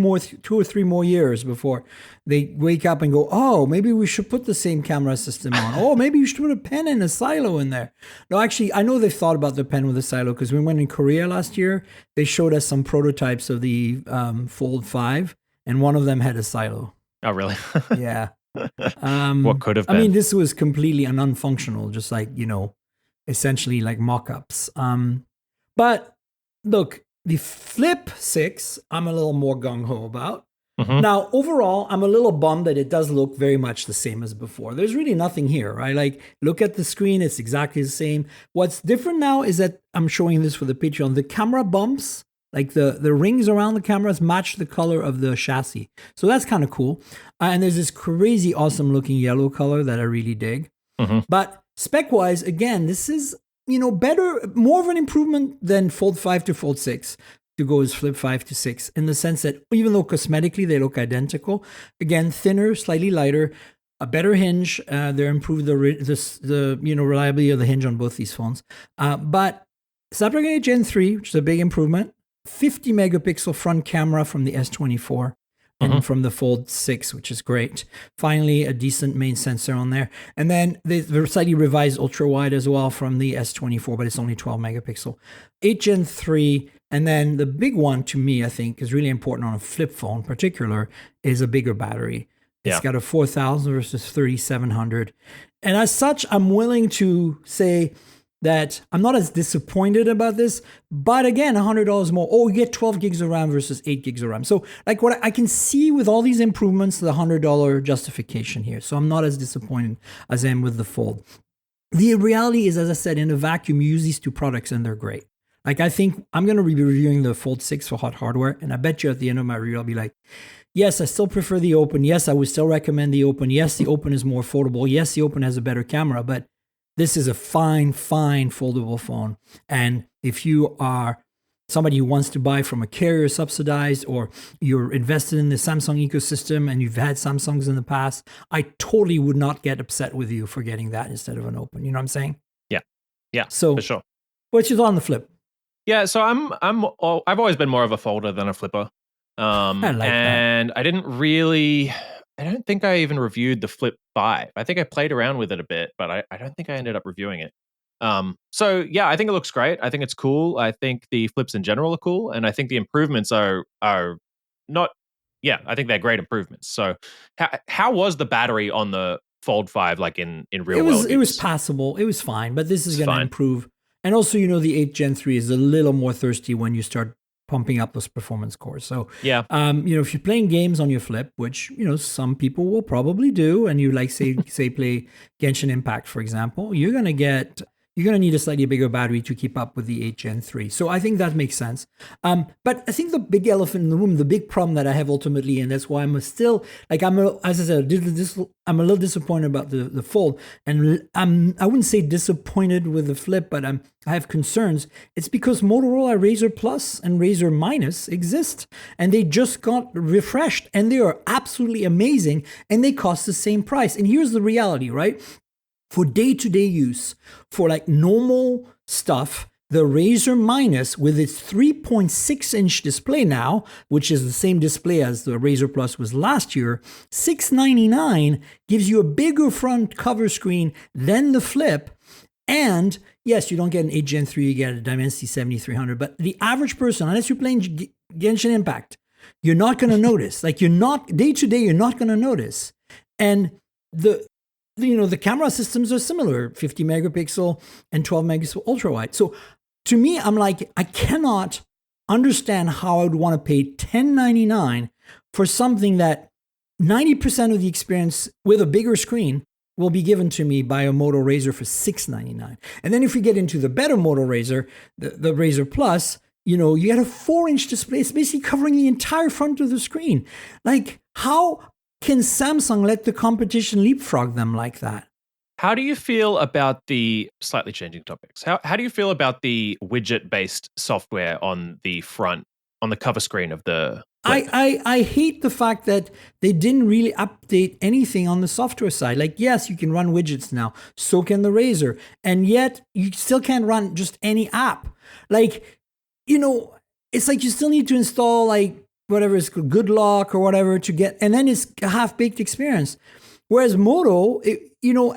or 3 more years before they wake up and go, oh, maybe we should put the same camera system on. Oh, maybe you should put a pen and a silo in there. No, actually, I know they've thought about the pen with a silo, because when we went in Korea last year, they showed us some prototypes of the Fold 5, and one of them had a silo. Oh, really? Yeah. What could have been? I mean, this was completely unfunctional, just like, essentially like mock-ups. But look, the Flip6, I'm a little more gung-ho about. Mm-hmm. Now, overall, I'm a little bummed that it does look very much the same as before. There's really nothing here, right? Like, look at the screen, it's exactly the same. What's different now is that, I'm showing this for the Patreon, the camera bumps, like the rings around the cameras, match the color of the chassis. So that's kind of cool. And there's this crazy awesome looking yellow color that I really dig. Mm-hmm. But spec-wise, again, this is, better, more of an improvement than Fold 5 to Fold 6 to go as Flip 5 to 6, in the sense that even though cosmetically they look identical, again, thinner, slightly lighter, a better hinge. They improved the reliability of the hinge on both these phones. But Snapdragon 8 Gen 3, which is a big improvement. 50 megapixel front camera from the S24 and from the Fold6, which is great. Finally, a decent main sensor on there. And then the slightly revised ultra wide as well from the S24, but it's only 12 megapixel. 8 Gen 3. And then the big one to me, I think, is really important on a flip phone in particular, is a bigger battery. It's got a 4,000 versus 3,700. And as such, I'm willing to say that I'm not as disappointed about this, but again, $100 more. Oh, you get 12 gigs of RAM versus 8 gigs of RAM. So like what I can see with all these improvements, the $100 justification here. So I'm not as disappointed as I am with the Fold. The reality is, as I said, in a vacuum, you use these two products and they're great. Like I think I'm going to be reviewing the Fold6 for hot hardware. And I bet you at the end of my review, I'll be like, yes, I still prefer the Open. Yes, I would still recommend the Open. Yes, the Open is more affordable. Yes, the Open has a better camera, but this is a fine foldable phone. And if you are somebody who wants to buy from a carrier subsidized, or you're invested in the Samsung ecosystem and you've had Samsungs in the past, I totally would not get upset with you for getting that instead of an Open. You know what I'm saying? Yeah, so for sure. What's your thought on the Flip? Yeah, so I've always been more of a folder than a flipper. And that. I don't think I even reviewed the Flip 5. I think I played around with it a bit, but I don't think I ended up reviewing it. So yeah, I think it looks great. I think it's cool. I think the Flips in general are cool, and I think the improvements are not. Yeah, I think they're great improvements. So how was the battery on the Fold 5 like in real world? It was passable. It was fine, but this is going to improve. And also, the 8 Gen 3 is a little more thirsty when you start pumping up those performance cores. So, yeah, if you're playing games on your Flip, which, some people will probably do, and you like, say play Genshin Impact, for example, you're going to need a slightly bigger battery to keep up with the 8 Gen 3. So I think that makes sense. But I think the big elephant in the room, the big problem that I have ultimately, and that's why I'm still, as I said, I'm a little disappointed about the Fold. And I wouldn't say disappointed with the Flip, but I have concerns. It's because Motorola Razr Plus and Razr Minus exist, and they just got refreshed, and they are absolutely amazing, and they cost the same price. And here's the reality, right? For day-to-day use, for like normal stuff, the Razr Minus with its 3.6-inch display now, which is the same display as the Razr Plus was last year, $699 gives you a bigger front cover screen than the Flip. And yes, you don't get an 8 Gen 3, you get a Dimensity 7300, but the average person, unless you're playing Genshin Impact, you're not going to notice. Day-to-day, you're not going to notice. And the camera systems are similar, 50 megapixel and 12 megapixel ultra wide. So to me, I'm like, I cannot understand how I would want to pay $10.99 for something that 90% of the experience with a bigger screen will be given to me by a Moto Razr for $699. And then if we get into the better Moto Razr, the Razr Plus, you get a 4-inch display. It's basically covering the entire front of the screen. Like, how can Samsung let the competition leapfrog them like that? How do you feel about the slightly changing topics? How do you feel about the widget-based software on the front, on the cover screen of the Flip? I hate the fact that they didn't really update anything on the software side. Like, yes, you can run widgets now. So can the Razr. And yet you still can't run just any app. Like, it's like you still need to install whatever is Good Lock or whatever to get, and then it's a half-baked experience. Whereas Moto,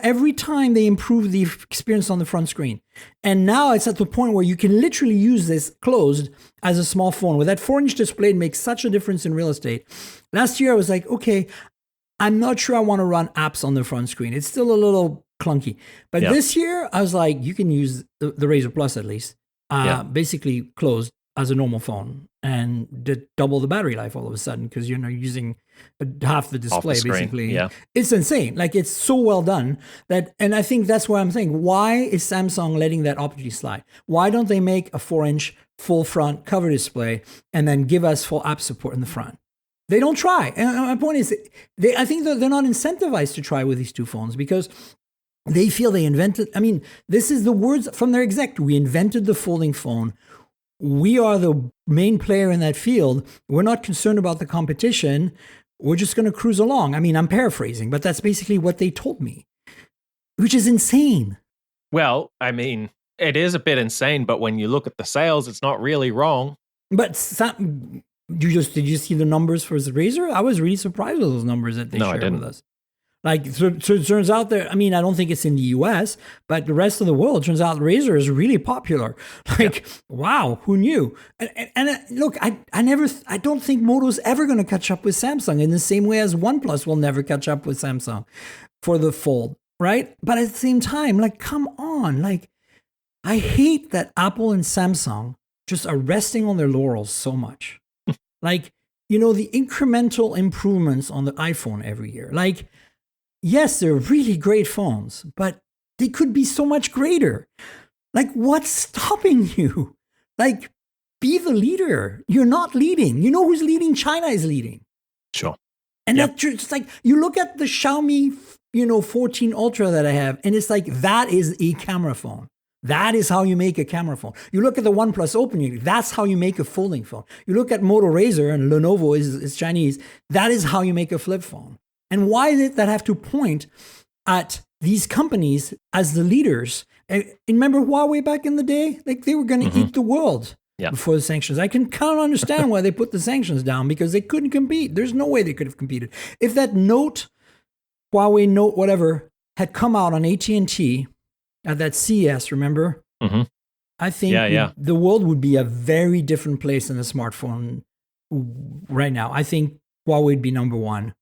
every time they improve the experience on the front screen. And now it's at the point where you can literally use this closed as a small phone. With that 4-inch display, it makes such a difference in real estate. Last year, I was like, okay, I'm not sure I want to run apps on the front screen. It's still a little clunky. But this year, I was like, you can use the Razr Plus at least, basically closed as a normal phone, and did double the battery life all of a sudden because you're using half the display basically. Yeah. It's insane. Like, it's so well done and I think that's why I'm saying, why is Samsung letting that opportunity slide? Why don't they make a 4-inch full front cover display and then give us full app support in the front? They don't try. And my point is, I think that they're not incentivized to try with these two phones because they feel they invented. I mean, this is the words from their exec. We invented the folding phone. We are the main player in that field. We're not concerned about the competition. we're just going to cruise along. I mean, I'm paraphrasing, but that's basically what they told me, which is insane. Well, I mean, it is a bit insane, but when you look at the sales, it's not really wrong. But did you see the numbers for the Razer? I was really surprised with those numbers that they shared with us. Like, so it turns out that, I mean, I don't think it's in the US, but the rest of the world, it turns out Razer is really popular. Like, wow, who knew? And look, I don't think Moto's ever going to catch up with Samsung in the same way as OnePlus will never catch up with Samsung for the Fold, right? But at the same time, like, come on. Like, I hate that Apple and Samsung just are resting on their laurels so much. Like, you know, the incremental improvements on the iPhone every year. Like, yes, they're really great phones, but they could be so much greater. Like, what's stopping you? Like, be the leader. You're not leading. You know who's leading? China is leading. Sure. And that's just like, you look at the Xiaomi, 14 Ultra that I have, and it's like, that is a camera phone. That is how you make a camera phone. You look at the OnePlus Open, that's how you make a folding phone. You look at Moto Razr, and Lenovo is Chinese, that is how you make a flip phone. And why did that have to point at these companies as the leaders? And remember Huawei back in the day? Like, they were going to eat the world before the sanctions. I can kind of understand why they put the sanctions down, because they couldn't compete. There's no way they could have competed. If that Huawei Note, whatever, had come out on AT&T at that CES, remember? Mm-hmm. I think the world would be a very different place in the smartphone right now. I think Huawei would be number one,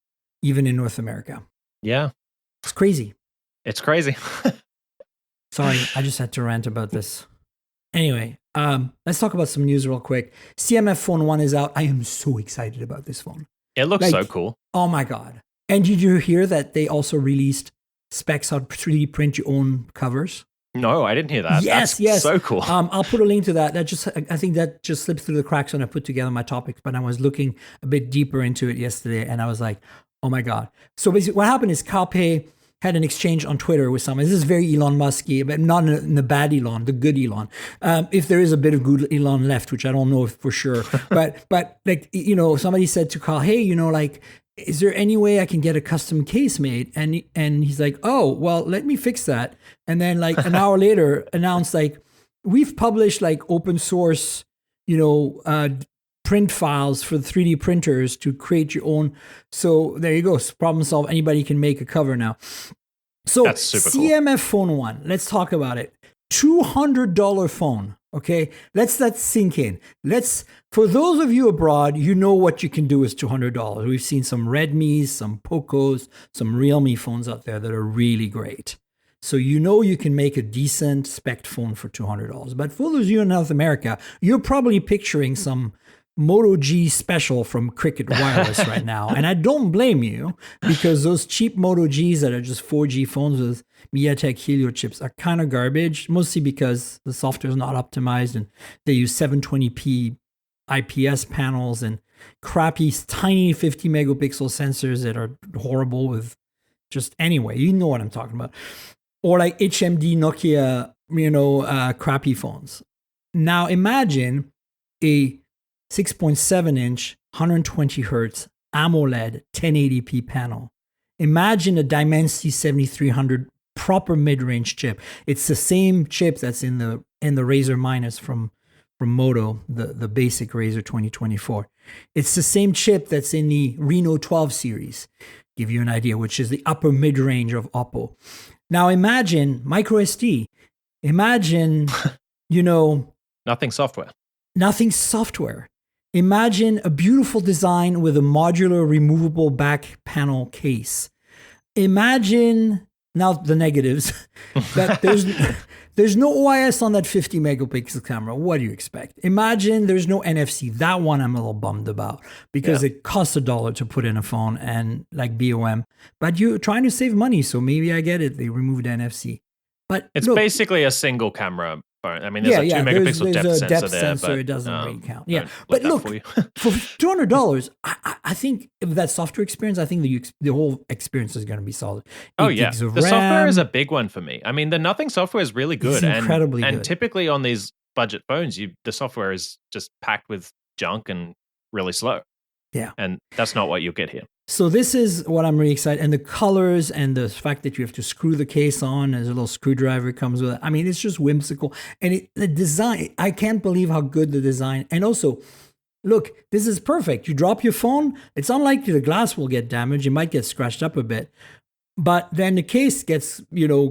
even in North America. Yeah. It's crazy. It's crazy. Sorry, I just had to rant about this. Anyway, let's talk about some news real quick. CMF Phone 1 is out. I am so excited about this phone. It looks so cool. Oh my God. And did you hear that they also released specs on 3D print your own covers? No, I didn't hear that. Yes. So cool. I'll put a link to that. I think that just slipped through the cracks when I put together my topics, but I was looking a bit deeper into it yesterday, and I was like, oh my God. So basically what happened is Calpay had an exchange on Twitter with someone. This is very Elon Musky, but not in the bad Elon, the good Elon. If there is a bit of good Elon left, which I don't know for sure. but like, somebody said to Carl, hey, like, is there any way I can get a custom case made? And he's like, oh, well, let me fix that. And then like an hour later announced like, we've published like open source, print files for the 3D printers to create your own. So there you go. Problem solved. Anybody can make a cover now. So that's super CMF cool. Phone 1, let's talk about it. $200 phone. Okay, let's that sink in. For those of you abroad, you know what you can do with $200. We've seen some Redmis, some Pocos, some Realme phones out there that are really great. So you can make a decent spec phone for $200. But for those of you in North America, you're probably picturing some Moto G special from Cricket Wireless right now. And I don't blame you, because those cheap Moto Gs that are just 4G phones with MediaTek Helio chips are kind of garbage, mostly because the software is not optimized and they use 720p IPS panels and crappy tiny 50 megapixel sensors that are horrible with just anyway, you know what I'm talking about. Or like HMD Nokia, crappy phones. Now imagine a 6.7 inch, 120 hertz AMOLED 1080p panel. Imagine a Dimensity 7300 proper mid-range chip. It's the same chip that's in the Razer Minus from Moto, the basic Razer 2024. It's the same chip that's in the Reno 12 series. Give you an idea, which is the upper mid-range of Oppo. Now imagine micro SD. Imagine, Nothing software. Nothing software. Imagine a beautiful design with a modular removable back panel case. Imagine, now the negatives, that there's no OIS on that 50 megapixel camera. What do you expect? Imagine there's no NFC. That one I'm a little bummed about, because it costs $1 to put in a phone and like BOM. But you're trying to save money, so maybe I get it. They removed the NFC. But it's basically a single camera phone. I mean, there's a 2 megapixel there's a depth sensor there, it doesn't really count. Yeah, but look, for $200, I think if that software experience, I think the whole experience is going to be solid. Oh yeah, the software is a big one for me. I mean, the Nothing software is really good, it's incredibly good. And typically on these budget phones, the software is just packed with junk and really slow. Yeah. And that's not what you'll get here. So this is what I'm really excited. And the colors and the fact that you have to screw the case on, there's a little screwdriver comes with it. I mean, it's just whimsical. And the design, I can't believe how good the design. And also, look, this is perfect. You drop your phone, it's unlikely the glass will get damaged. It might get scratched up a bit. But then the case gets,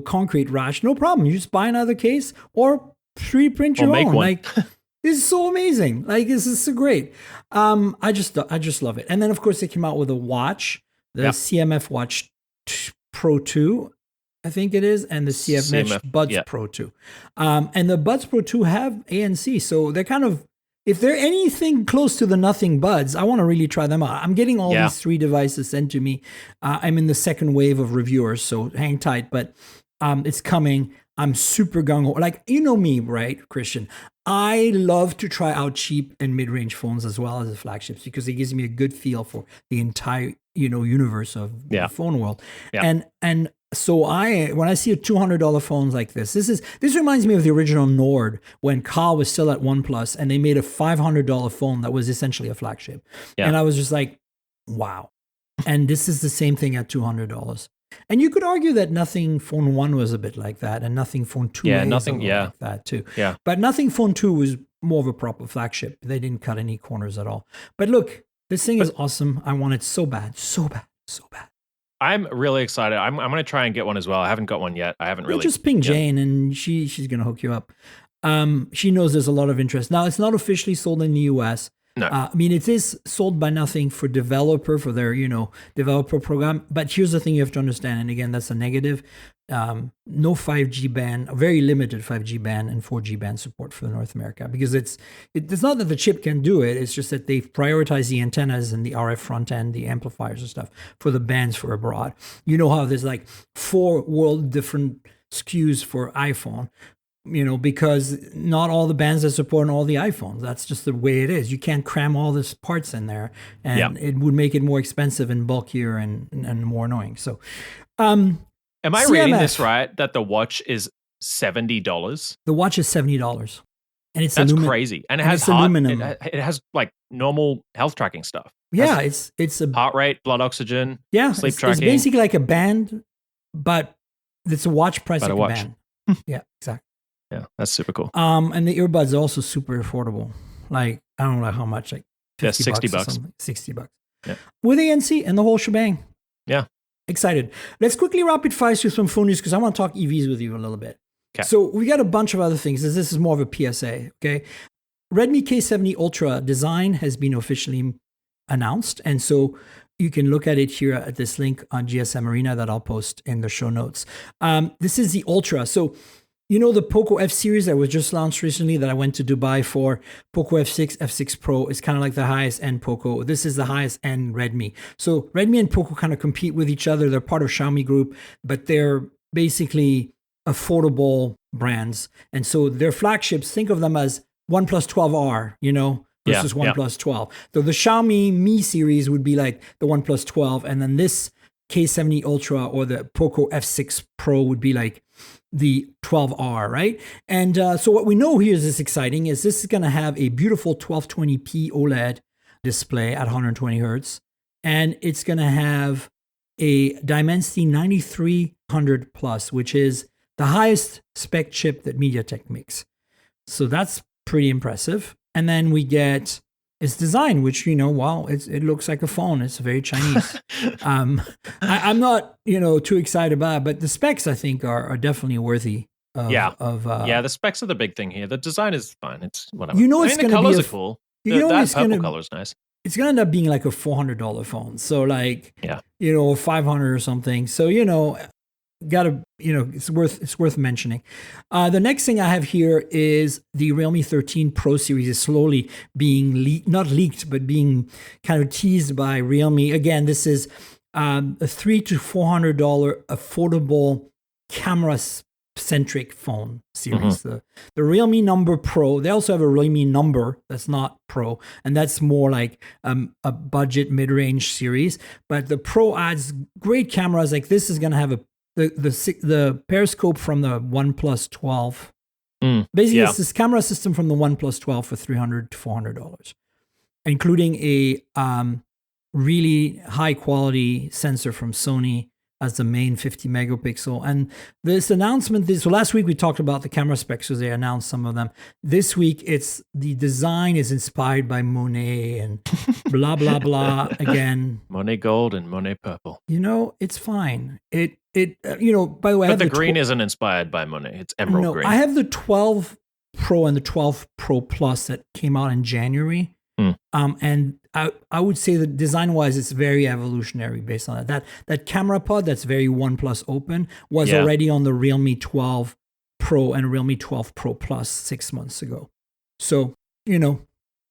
concrete rash. No problem. You just buy another case or 3D print your own. One. Like, this is so amazing. Like, this is so great. I just love it. And then, of course, they came out with a watch, the CMF Watch Pro 2, I think it is, and the CMF Buds Pro 2. And the Buds Pro 2 have ANC. So they're kind of, if they're anything close to the Nothing Buds, I want to really try them out. I'm getting all these 3 devices sent to me. I'm in the second wave of reviewers, so hang tight. But it's coming. I'm super gung-ho. Like, you know me, right, Christian? I love to try out cheap and mid-range phones as well as the flagships because it gives me a good feel for the entire, universe of the phone world. Yeah. And so when I see a $200 phone like this reminds me of the original Nord when Carl was still at OnePlus and they made a $500 phone that was essentially a flagship. Yeah. And I was just like, wow. And this is the same thing at $200. And you could argue that Nothing Phone 1 was a bit like that, and Nothing Phone 2 like that too. Yeah. But Nothing Phone 2 was more of a proper flagship. They didn't cut any corners at all. But look, this thing is awesome. I want it so bad, so bad, so bad. I'm really excited. I'm going to try and get one as well. I haven't got one yet. I haven't really. Just ping Jane, and she's going to hook you up. She knows there's a lot of interest. Now, it's not officially sold in the US. No. I mean, it is sold by Nothing for their, developer program. But here's the thing you have to understand. And again, that's a negative. No 5G band, very limited 5G band and 4G band support for North America. Because it's not that the chip can do it. It's just that they've prioritized the antennas and the RF front end, the amplifiers and stuff for the bands for abroad. You know how there's like 4 world different SKUs for iPhone. Because not all the bands are supporting all the iPhones. That's just the way it is. You can't cram all these parts in there, and it would make it more expensive and bulkier and more annoying. So, am I reading this right? That the watch is $70? The watch is $70, and it's that's crazy. And it has aluminum. It has like normal health tracking stuff. Yeah, it's a heart rate, blood oxygen. Yeah, sleep tracking. It's basically like a band, but it's a watch price like a band. Yeah, exactly. Yeah, that's super cool. And the earbuds are also super affordable. Like, I don't know how much, like $50 $60. Yeah. With ANC and the whole shebang. Yeah. Excited. Let's quickly rapid fire through some phone news because I want to talk EVs with you a little bit. Okay. So we got a bunch of other things. This is more of a PSA, okay? Redmi K70 Ultra design has been officially announced. And so you can look at it here at this link on GSM Arena that I'll post in the show notes. This is the Ultra. So the Poco F series that was just launched recently that I went to Dubai for, Poco F6, F6 Pro is kind of like the highest end Poco. This is the highest end Redmi. So Redmi and Poco kind of compete with each other. They're part of Xiaomi Group, but they're basically affordable brands. And so their flagships, think of them as OnePlus 12R, versus OnePlus 12. So the Xiaomi Mi series would be like the OnePlus 12, and then this K70 Ultra or the Poco F6 Pro would be like the 12R, right? And so what we know here is exciting is this is going to have a beautiful 1220p OLED display at 120 hertz. And it's going to have a Dimensity 9300 Plus, which is the highest spec chip that MediaTek makes. So that's pretty impressive. And then we get its design, which, it looks like a phone. It's very Chinese. I'm not, too excited about it, but the specs, I think, are definitely worthy of... the specs are the big thing here. The design is fine. It's whatever. It's the colors are cool. That purple color is nice. It's going to end up being like a $400 phone. So like, 500 or something. So, it's worth mentioning. The next thing I have here is the Realme 13 Pro series is slowly being not leaked, but being kind of teased by Realme. Again, this is a $300 to $400 affordable camera-centric phone series. Mm-hmm. The Realme Number Pro. They also have a Realme Number that's not Pro, and that's more like a budget mid-range series. But the Pro adds great cameras. Like this is going to have the periscope from the OnePlus 12. Basically, it's this camera system from the OnePlus 12 for $300 to $400, including a really high quality sensor from Sony as the main 50 megapixel. And this announcement, so last week we talked about the camera specs, so they announced some of them. This week, the design is inspired by Monet and blah, blah, blah. Again. Monet gold and Monet purple. It's fine. By the way, but the green isn't inspired by Monet. It's emerald green. I have the 12 Pro and the 12 Pro Plus that came out in January. And I would say that design-wise, it's very evolutionary based on that. That camera pod that's very OnePlus open was already on the Realme 12 Pro and Realme 12 Pro Plus 6 months ago. So,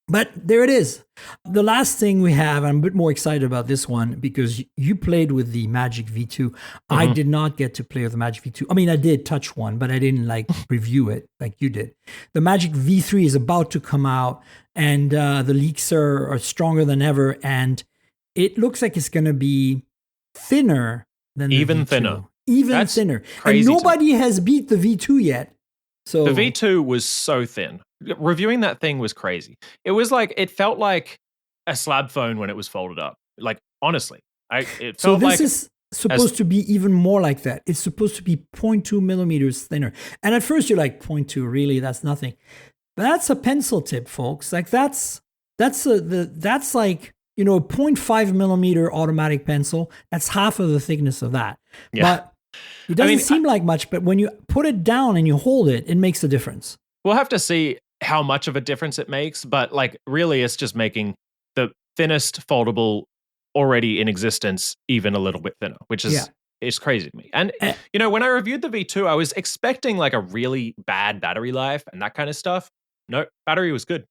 but there it is. The last thing we have, I'm a bit more excited about this one because you played with the Magic V2. I did not get to play with the Magic V2. I mean, I did touch one, but I didn't review it like you did. The Magic V3 is about to come out, and the leaks are stronger than ever, and it looks like it's going to be thinner than the even V2. thinner. Even thinner. And nobody has beat the V2 yet. So the V2 was so thin. Reviewing that thing was crazy. It felt like a slab phone when it was folded up. Like, honestly. So this is supposed to be even more like that. It's supposed to be 0.2 millimeters thinner. And at first you're like, 0.2, really? That's nothing. But that's a pencil tip, folks. Like that's like, a 0.5 millimeter automatic pencil. That's half of the thickness of that. Yeah. But it doesn't seem like much, but when you put it down and you hold it, it makes a difference. We'll have to see how much of a difference it makes, but really it's just making the thinnest foldable already in existence even a little bit thinner, which is crazy to me. And when I reviewed the V2, I was expecting a really bad battery life and that kind of stuff. No, battery was good.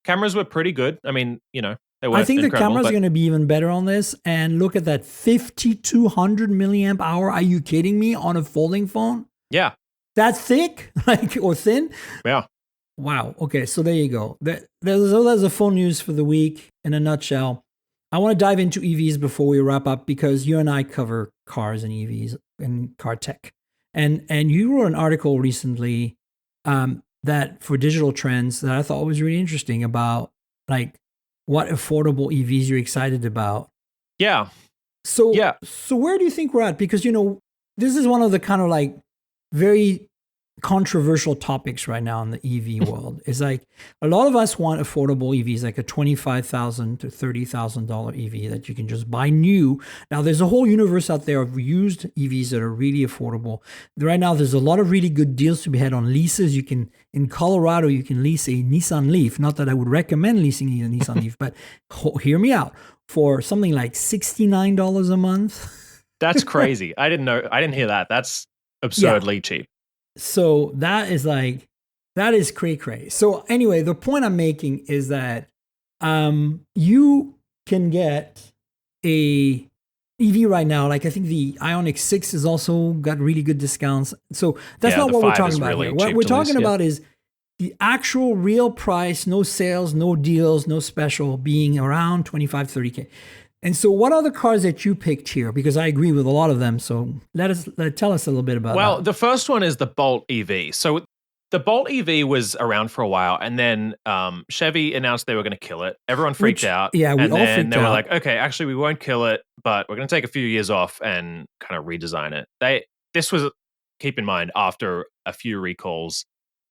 Cameras were pretty good. I mean, they were I think the camera's going to be even better on this. And look at that 5,200 milliamp hour. Are you kidding me? On a folding phone? Yeah. That thick? Or thin? Yeah. Wow. Okay, so there you go. There's the phone news for the week in a nutshell. I want to dive into EVs before we wrap up because you and I cover cars and EVs and car tech. And you wrote an article recently that for Digital Trends that I thought was really interesting about what affordable EVs you're excited about. Yeah. So where do you think we're at? Because this is one of the kind of very controversial topics right now in the EV world. Is a lot of us want affordable EVs, like a $25,000 to $30,000 EV that you can just buy new. Now there's a whole universe out there of used EVs that are really affordable. Right now there's a lot of really good deals to be had on leases. In Colorado, you can lease a Nissan Leaf. Not that I would recommend leasing a Nissan Leaf, but hear me out. For something like $69 a month. That's crazy. I didn't hear that. That's absurdly cheap. So that is cray-cray. So anyway, the point I'm making is that you can get a EV right now. I think the Ioniq 6 has also got really good discounts. So that's not what we're talking about here. What we're talking about is the actual real price, no sales, no deals, no special, being around 25, 30K. And so what are the cars that you picked here? Because I agree with a lot of them. So tell us a little bit about that. Well, the first one is the Bolt EV. So the Bolt EV was around for a while, and then Chevy announced they were going to kill it. Everyone freaked out. Yeah, we all freaked out. And they were like, okay, actually, we won't kill it, but we're going to take a few years off and kind of redesign it. This was, keep in mind, after a few recalls.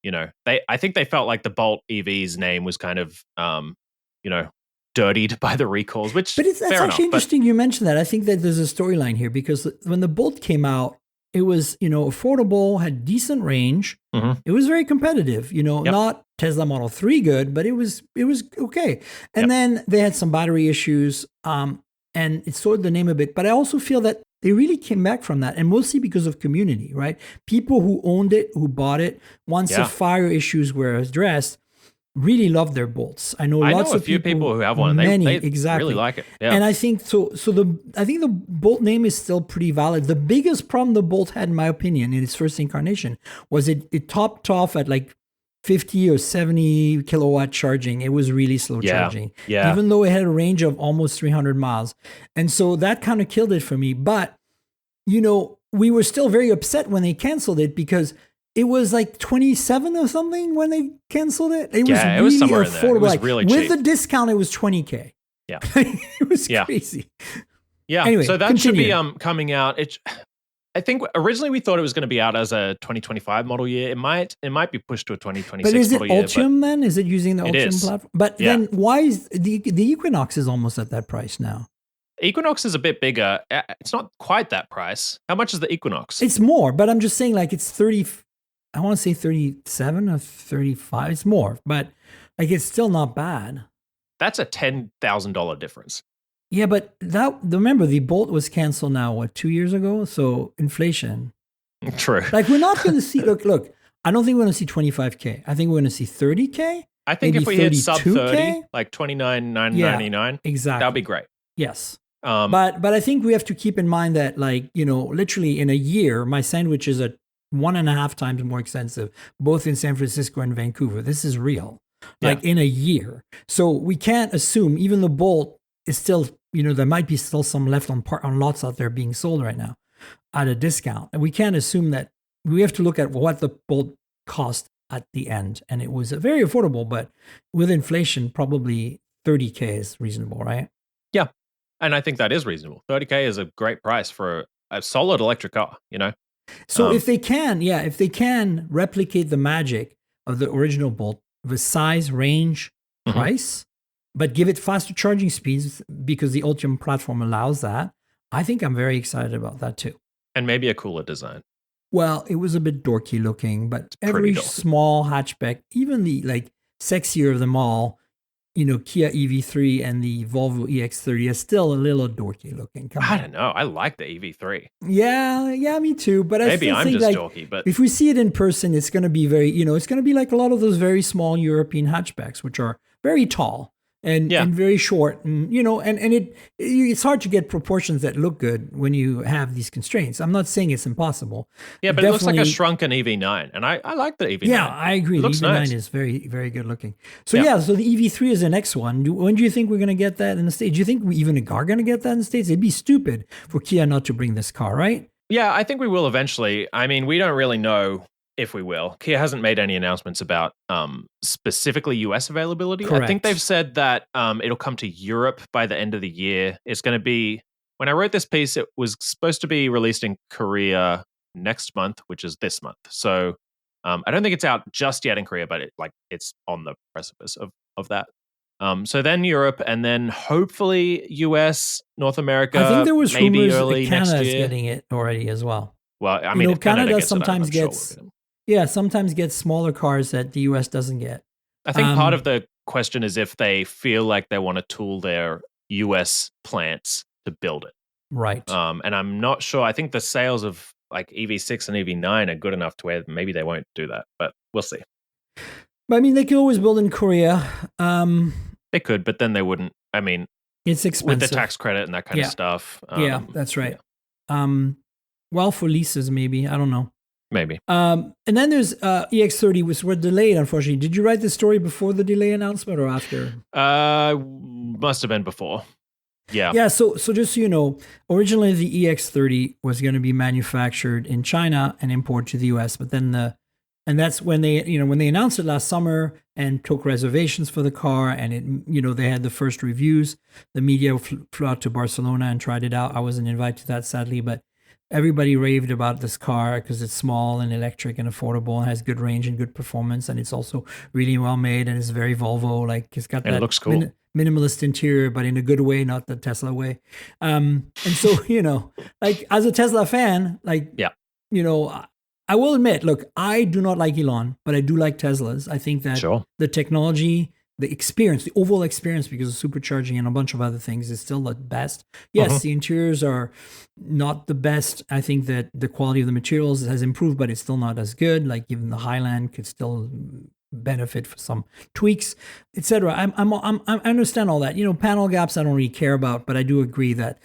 I think they felt like the Bolt EV's name was kind of, dirtied by the recalls, which that's actually interesting you mentioned that. I think that there's a storyline here because when the Bolt came out, it was, affordable, had decent range. Mm-hmm. It was very competitive, not Tesla Model 3 good, but it was okay. And then they had some battery issues and it soiled the name a bit. But I also feel that they really came back from that, and mostly because of community, right? People who owned it, who bought it, once the fire issues were addressed, really love their Bolts. I know lots of few people who have one. They really like it. Yeah. And I think so. I think the Bolt name is still pretty valid. The biggest problem the Bolt had, in my opinion, in its first incarnation, was it topped off at 50 or 70 kilowatt charging. It was really slow charging. Yeah. Even though it had a range of almost 300 miles, and so that kind of killed it for me. But we were still very upset when they canceled it because it was 27 or something when they canceled it. It was really somewhere affordable. In there. It was really cheap. With the discount, it was $20K. Yeah. It was Yeah. crazy. Yeah. Anyway, so that continue. should be coming out. I think originally we thought it was going to be out as a 2025 model year. It might be pushed to a 2026 But is it model year. Ultium then? Is it using the It Ultium is. platform? But Yeah. then why is the Equinox is almost at that price now? Equinox is a bit bigger. It's not quite that price. How much is the Equinox? It's more, but I'm just saying like it's 30, I want to say 37 or 35. It's more, but like it's still not bad. That's a $10,000 difference. Yeah, but remember the Bolt was canceled now, what, 2 years ago? So inflation. True. Like we're not going to see, look, I don't think we're going to see 25K. I think we're going to see 30K. I think if we hit sub 32K? 30, like 29,999, exactly. that'd be great. Yes. But I think we have to keep in mind that, like, you know, literally in a year, my sandwich is 1.5 times more expensive, both in San Francisco and Vancouver. This is real. Like in a year. So we can't assume, even the Bolt is still, you know, there might be still some left on lots out there being sold right now at a discount. And we can't assume that. We have to look at what the Bolt cost at the end. And it was very affordable, but with inflation, probably 30K is reasonable, right? Yeah. And I think that is reasonable. 30K is a great price for a solid electric car, you know? So if they can replicate the magic of the original Bolt, the size, range, price, but give it faster charging speeds because the Ultium platform allows that, I think I'm very excited about that too. And maybe a cooler design. Well, it was a bit dorky looking, but every small hatchback, even the like sexier of them all, you know, Kia EV3 and the Volvo EX30 is still a little dorky looking. I don't know. I like the EV3. Yeah, me too. But maybe I still I'm think, just like, dorky. But if we see it in person, it's going to be very, you know, it's going to be like a lot of those very small European hatchbacks, which are very tall and very short, and you know, and it's hard to get proportions that look good when you have these constraints. I'm not saying it's impossible. Yeah, but it looks like a shrunken EV9, and I like the EV9. Yeah, I agree. The EV9 nice. is very, very good looking. So so the EV3 is the next one. When do you think we're going to get that in the States? Do you think we even are going to get that in the States? It'd be stupid for Kia not to bring this car, right? Yeah, I think we will eventually. I mean, we don't really know if we will. Kia hasn't made any announcements about specifically US availability. Correct. I think they've said that it'll come to Europe by the end of the year. It's going to be, when I wrote this piece, it was supposed to be released in Korea next month, which is this month. So I don't think it's out just yet in Korea, but it's on the precipice of that. So then Europe, and then hopefully US, North America. I think there was maybe rumors early that Canada next is year. getting it already as well. Well, I mean, you know, Canada gets sometimes it, I'm gets sure sometimes gets smaller cars that the US doesn't get. I think part of the question is if they feel like they want to tool their US plants to build it. Right. And I'm not sure. I think the sales of like EV6 and EV9 are good enough to where maybe they won't do that, but we'll see. But I mean, they could always build in Korea. They could, but then they wouldn't. I mean, it's expensive with the tax credit and that kind of stuff. Yeah, that's right. Well, for leases, maybe. I don't know. Maybe. And then there's EX30, which were delayed, unfortunately. Did you write the story before the delay announcement or after? Must have been before. Yeah. Yeah, so just so you know, originally the EX30 was going to be manufactured in China and imported to the US, but then and that's when they announced it last summer and took reservations for the car, and it, they had the first reviews. The media flew out to Barcelona and tried it out. I wasn't invited to that, sadly, but everybody raved about this car because it's small and electric and affordable and has good range and good performance, and it's also really well made and it's very Volvo. Like it's got and that it looks cool. Minimalist interior, but in a good way, not the Tesla way. And so, like as a Tesla fan, I will admit, look, I do not like Elon, but I do like Teslas. I think that the technology, the experience, the overall experience, because of supercharging and a bunch of other things, is still the best. Yes, the interiors are not the best. I think that the quality of the materials has improved, but it's still not as good. Like even the Highland could still benefit for some tweaks, etc. I understand all that. Panel gaps I don't really care about, but I do agree that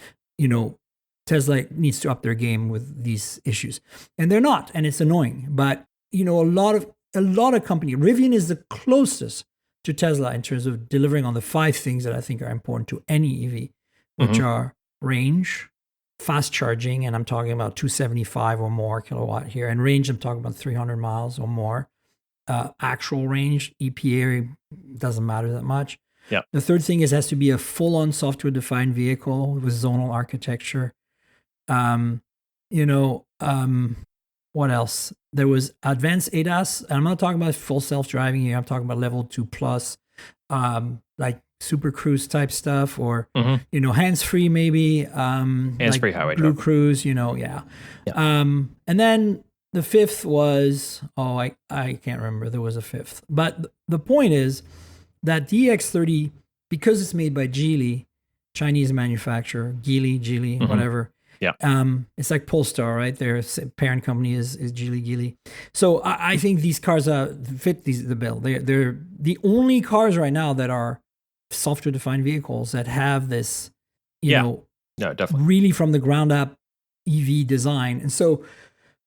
Tesla needs to up their game with these issues, and they're not, and it's annoying. But a lot of companies, Rivian is the closest to Tesla in terms of delivering on the 5 things that I think are important to any EV, which are range, fast charging, and I'm talking about 275 or more kilowatt here, and range I'm talking about 300 miles or more. Actual range, EPA doesn't matter that much. Yeah. The third thing is it has to be a full-on software-defined vehicle with zonal architecture. What else? There was advanced ADAS. And I'm not talking about full self-driving here. I'm talking about level 2+, like super cruise type stuff, or hands-free maybe. Hands-free like highway Blue driving. Cruise. Yeah. And then the fifth was I can't remember. There was a fifth, but the point is that the EX30, because it's made by Geely, Chinese manufacturer, Geely, whatever. Yeah. It's like Polestar, right? Their parent company is Geely. So I think these cars fit the bill. They're the only cars right now that are software-defined vehicles that have this, definitely, really from the ground up EV design. And so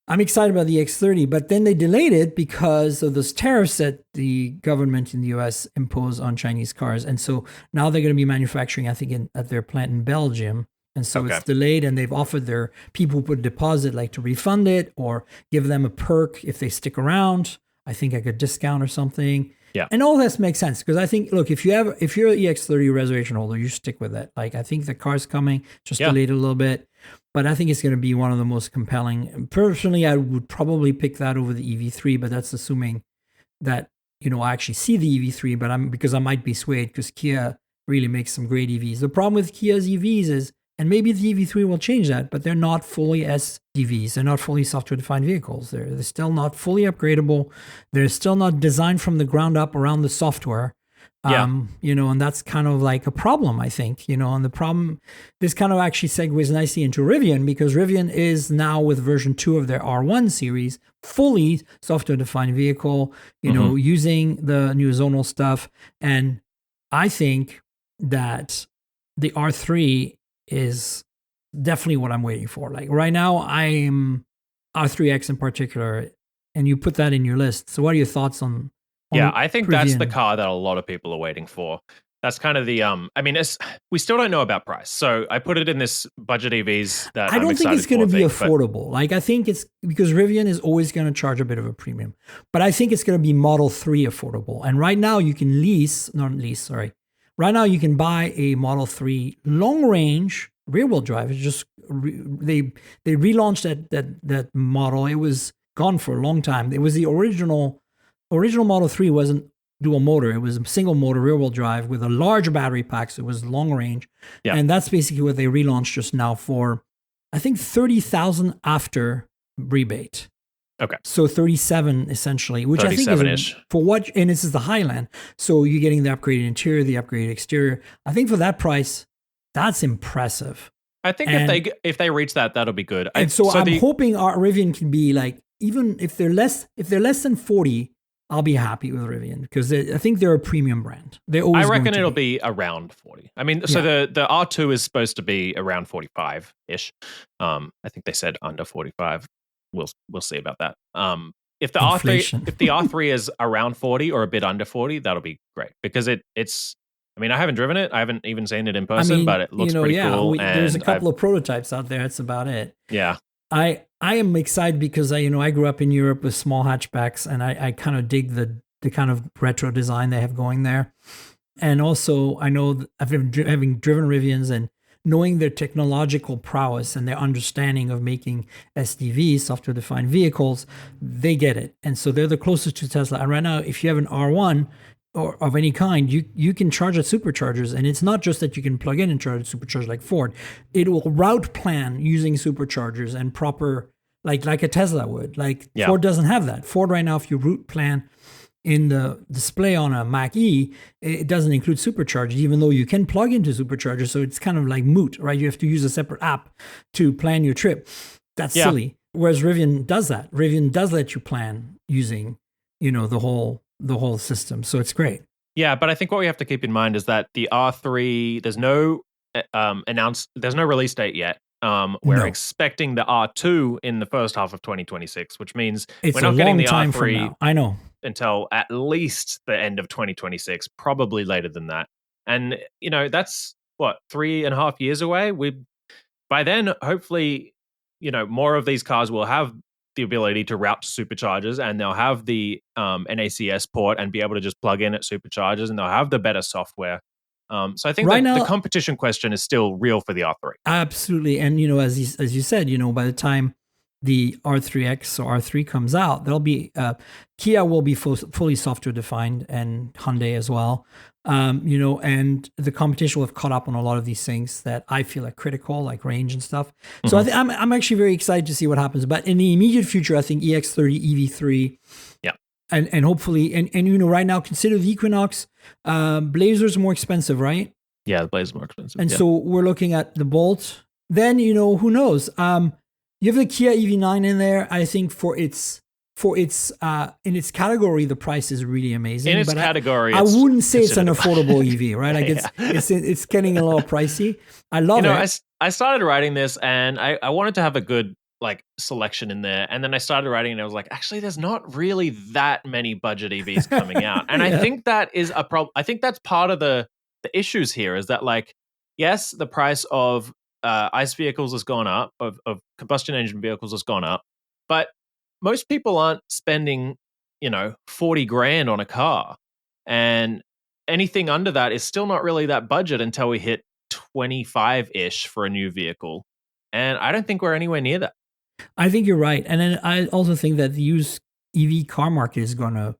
I'm excited about the X30, but then they delayed it because of those tariffs that the government in the US imposed on Chinese cars. And so now they're going to be manufacturing, I think, at their plant in Belgium. And so it's delayed, and they've offered their people who put a deposit like to refund it or give them a perk if they stick around. I think like a discount or something. Yeah. And all this makes sense because I think, look, if you're an EX30 reservation holder, you stick with it. Like I think the car's coming, just delayed a little bit. But I think it's going to be one of the most compelling. Personally, I would probably pick that over the EV3, but that's assuming that, I actually see the EV3, because I might be swayed because Kia really makes some great EVs. The problem with Kia's EVs is, and maybe the EV3 will change that, but they're not fully SDVs. They're not fully software-defined vehicles. They're still not fully upgradable. They're still not designed from the ground up around the software. And that's kind of like a problem, I think, and the problem, this kind of actually segues nicely into Rivian, because Rivian is now with version 2 of their R1 series, fully software-defined vehicle, using the new zonal stuff. And I think that the R3 is definitely what I'm waiting for. Like right now, I am R3X in particular, and you put that in your list. So what are your thoughts on I think that's the Rivian? car that a lot of people are waiting for. That's kind of the we still don't know about price. So I put it in this budget EVs that I don't think it's going to be but affordable. Like I think it's because Rivian is always going to charge a bit of a premium, but I think it's going to be Model 3 affordable. And right now you can Right now you can buy a Model 3 long range rear wheel drive. It's just they relaunched that model. It was gone for a long time. It was the original Model 3 wasn't dual motor. It was a single motor rear wheel drive with a large battery pack. So it was long range. Yeah. And that's basically what they relaunched just now for, I think, 30,000 after rebate. Okay. So 37 essentially, which I think is for what, and this is the Highland. So you're getting the upgraded interior, the upgraded exterior. I think for that price, that's impressive. I think if they reach that, that'll be good. I'm hoping our Rivian can be like, even if they're less than 40, I'll be happy with Rivian because I think they're a premium brand. I reckon it'll be around 40. I mean, so the R2 is supposed to be around 45 ish. I think they said under 45. We'll see about that. If the R3 is around 40 or a bit under 40, that'll be great because it's. I mean, I haven't driven it. I haven't even seen it in person, but it looks pretty cool. There's a couple of prototypes out there. That's about it. Yeah. I am excited because I grew up in Europe with small hatchbacks, and I kind of dig the kind of retro design they have going there. And also, I know having driven Rivians and knowing their technological prowess and their understanding of making SDVs, software-defined vehicles, they get it. And so they're the closest to Tesla. And right now, if you have an R1 or of any kind, you can charge at superchargers. And it's not just that you can plug in and charge at superchargers like Ford. It will route plan using superchargers and proper, like a Tesla would. Ford doesn't have that. Ford right now, if you route plan in the display on a Mach-E, it doesn't include superchargers, even though you can plug into superchargers. So it's kind of like moot, right? You have to use a separate app to plan your trip. That's silly. Whereas Rivian does that. Rivian does let you plan using, the whole system. So it's great. Yeah, but I think what we have to keep in mind is that the R3, there's no release date yet. We're expecting the R2 in the first half of 2026, which means we're not getting the R3 I know. until at least the end of 2026, probably later than that. And, that's 3.5 years away. By then, hopefully, more of these cars will have the ability to route to superchargers, and they'll have the NACS port and be able to just plug in at superchargers, and they'll have the better software. So I think Right that the now- competition question is still real for the R3. Absolutely. And, as you said, by the time the R3X or R3 comes out, there'll be Kia will be fully software defined, and Hyundai as well. And the competition will have caught up on a lot of these things that I feel are critical, like range and stuff. So I'm actually very excited to see what happens. But in the immediate future, I think EX30, EV3, and hopefully, and right now, consider the Equinox. Blazer's more expensive, right? Yeah, the Blazer's more expensive. And so we're looking at the Bolt. Then, who knows? You have the Kia EV9 in there. I think for its in its category, the price is really amazing. In its category, I wouldn't say it's an affordable EV, right? Like it's getting a little pricey. I love it. I started writing this, and I wanted to have a good selection in there, and then I started writing, and I was like, actually, there's not really that many budget EVs coming out, and I think that is a problem. I think that's part of the issues here is that yes, the price of ICE vehicles has gone up, of combustion engine vehicles has gone up, but most people aren't spending, 40 grand on a car, and anything under that is still not really that budget until we hit 25-ish for a new vehicle. And I don't think we're anywhere near that. I think you're right. And then I also think that the used EV car market is going to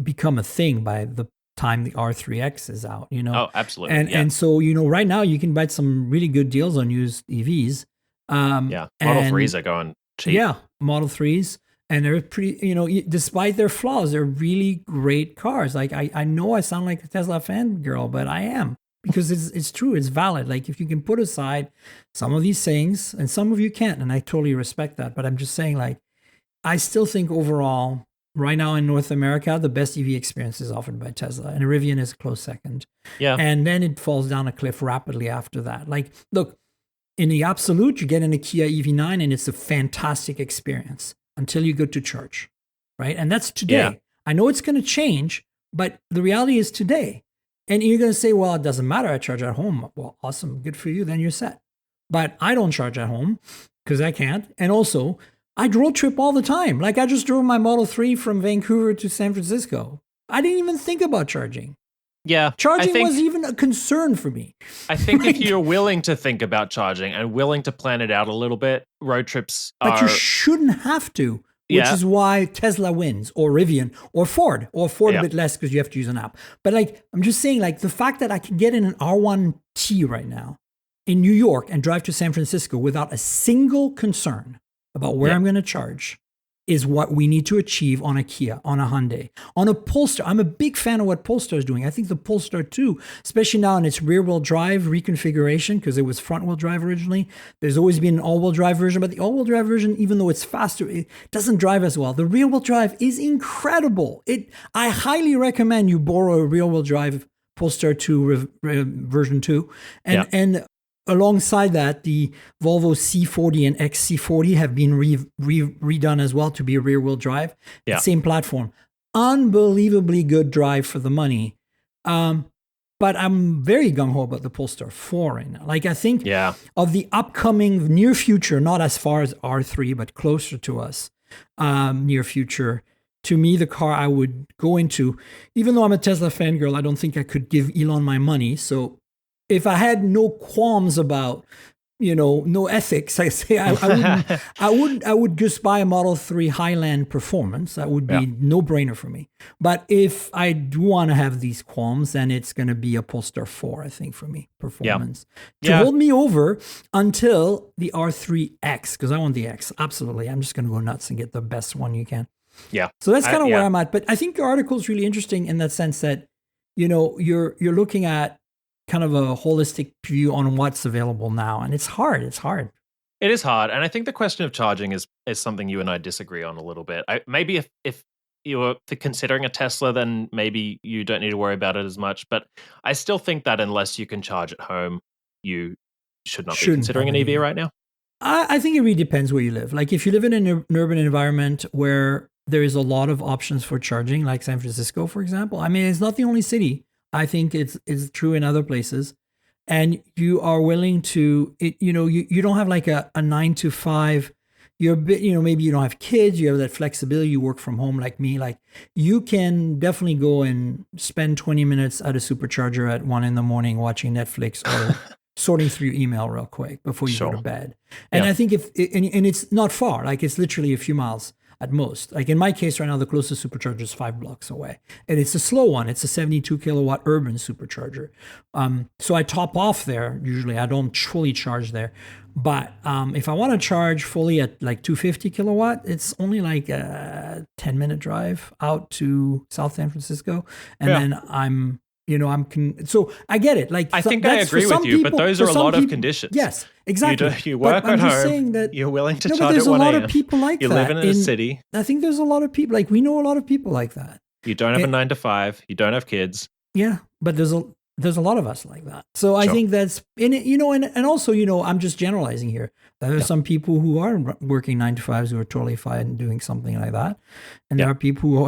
become a thing by the time the R3X is out, Oh, absolutely. And so, right now you can buy some really good deals on used EVs. Model 3s are going cheap. Yeah, Model 3s. And they're pretty, despite their flaws, they're really great cars. Like, I know I sound like a Tesla fangirl, but I am. Because it's true, it's valid. Like, if you can put aside some of these things, and some of you can't, and I totally respect that. But I'm just saying, I still think overall, right now in North America, the best EV experience is offered by Tesla, and Rivian is a close second. Yeah. And then it falls down a cliff rapidly after that. Look, in the absolute, you get in a Kia EV9, and it's a fantastic experience until you go to charge, right? And that's today. Yeah. I know it's going to change, but the reality is today. And you're going to say, well, it doesn't matter. I charge at home. Well, awesome. Good for you. Then you're set. But I don't charge at home because I can't. And also, I road trip all the time. I just drove my Model 3 from Vancouver to San Francisco. I didn't even think about charging. Yeah. Charging was even a concern for me. I think if you're willing to think about charging and willing to plan it out a little bit, road trips But you shouldn't have to. Which is why Tesla wins, or Rivian, or Ford a bit less because you have to use an app. But I'm just saying, the fact that I can get in an R1T right now in New York and drive to San Francisco without a single concern about where I'm going to charge is what we need to achieve on a Kia, on a Hyundai, on a Polestar. I'm a big fan of what Polestar is doing. I think the Polestar 2, especially now in its rear-wheel drive reconfiguration, because it was front-wheel drive originally. There's always been an all-wheel drive version, but the all-wheel drive version, even though it's faster, it doesn't drive as well. The rear-wheel drive is incredible. I highly recommend you borrow a rear-wheel drive Polestar 2 version 2. And alongside that, the Volvo C40 and XC40 have been redone as well to be rear-wheel drive. Yeah. Same platform. Unbelievably good drive for the money. But I'm very gung-ho about the Polestar 4 right now. I think of the upcoming near future, not as far as R3, but closer to us, near future, to me, the car I would go into, even though I'm a Tesla fangirl, I don't think I could give Elon my money. So if I had no qualms about, no ethics, I say I would just buy a Model 3 Highland Performance. That would be no brainer for me. But if I do want to have these qualms, then it's going to be a Polestar 4, I think, for me, performance. To hold me over until the R3X, because I want the X. Absolutely. I'm just going to go nuts and get the best one you can. Yeah. So that's kind of where I'm at. But I think your article is really interesting in that sense that, you're looking at kind of a holistic view on what's available now. And it's hard. It is hard. And I think the question of charging is something you and I disagree on a little bit. Maybe if you're considering a Tesla, then maybe you don't need to worry about it as much. But I still think that unless you can charge at home, you should not be considering an EV right now. I think it really depends where you live. If you live in an urban environment where there is a lot of options for charging, like San Francisco, for example. I mean, it's not the only city. I think it's true in other places. And you are willing to, you don't have a 9 to 5, you're a bit, maybe you don't have kids, you have that flexibility, you work from home like me, like you can definitely go and spend 20 minutes at a supercharger at 1 a.m. watching Netflix or sorting through your email real quick before you go to bed. And I think and it's not far, like it's literally a few miles at most. Like in my case right now, the closest supercharger is 5 blocks away. And it's a slow one. It's a 72 kilowatt urban supercharger. So I top off there. Usually I don't fully charge there. But if I want to charge fully at like 250 kilowatt, it's only like a 10-minute drive out to South San Francisco. And then I'm so I get it. Like I think I agree with you, but those are a lot of conditions. Yes, exactly. You work at home. You're willing to charge at 1 a.m. There's a lot of people like that. You live in a city. I think there's a lot of people, like we know a lot of people like that. You don't have a 9 to 5. You don't have kids. Yeah, but there's a lot of us like that. So I think that's in it, and also, I'm just generalizing here. There are some people who are working 9 to 5s who are totally fine doing something like that. And there are people who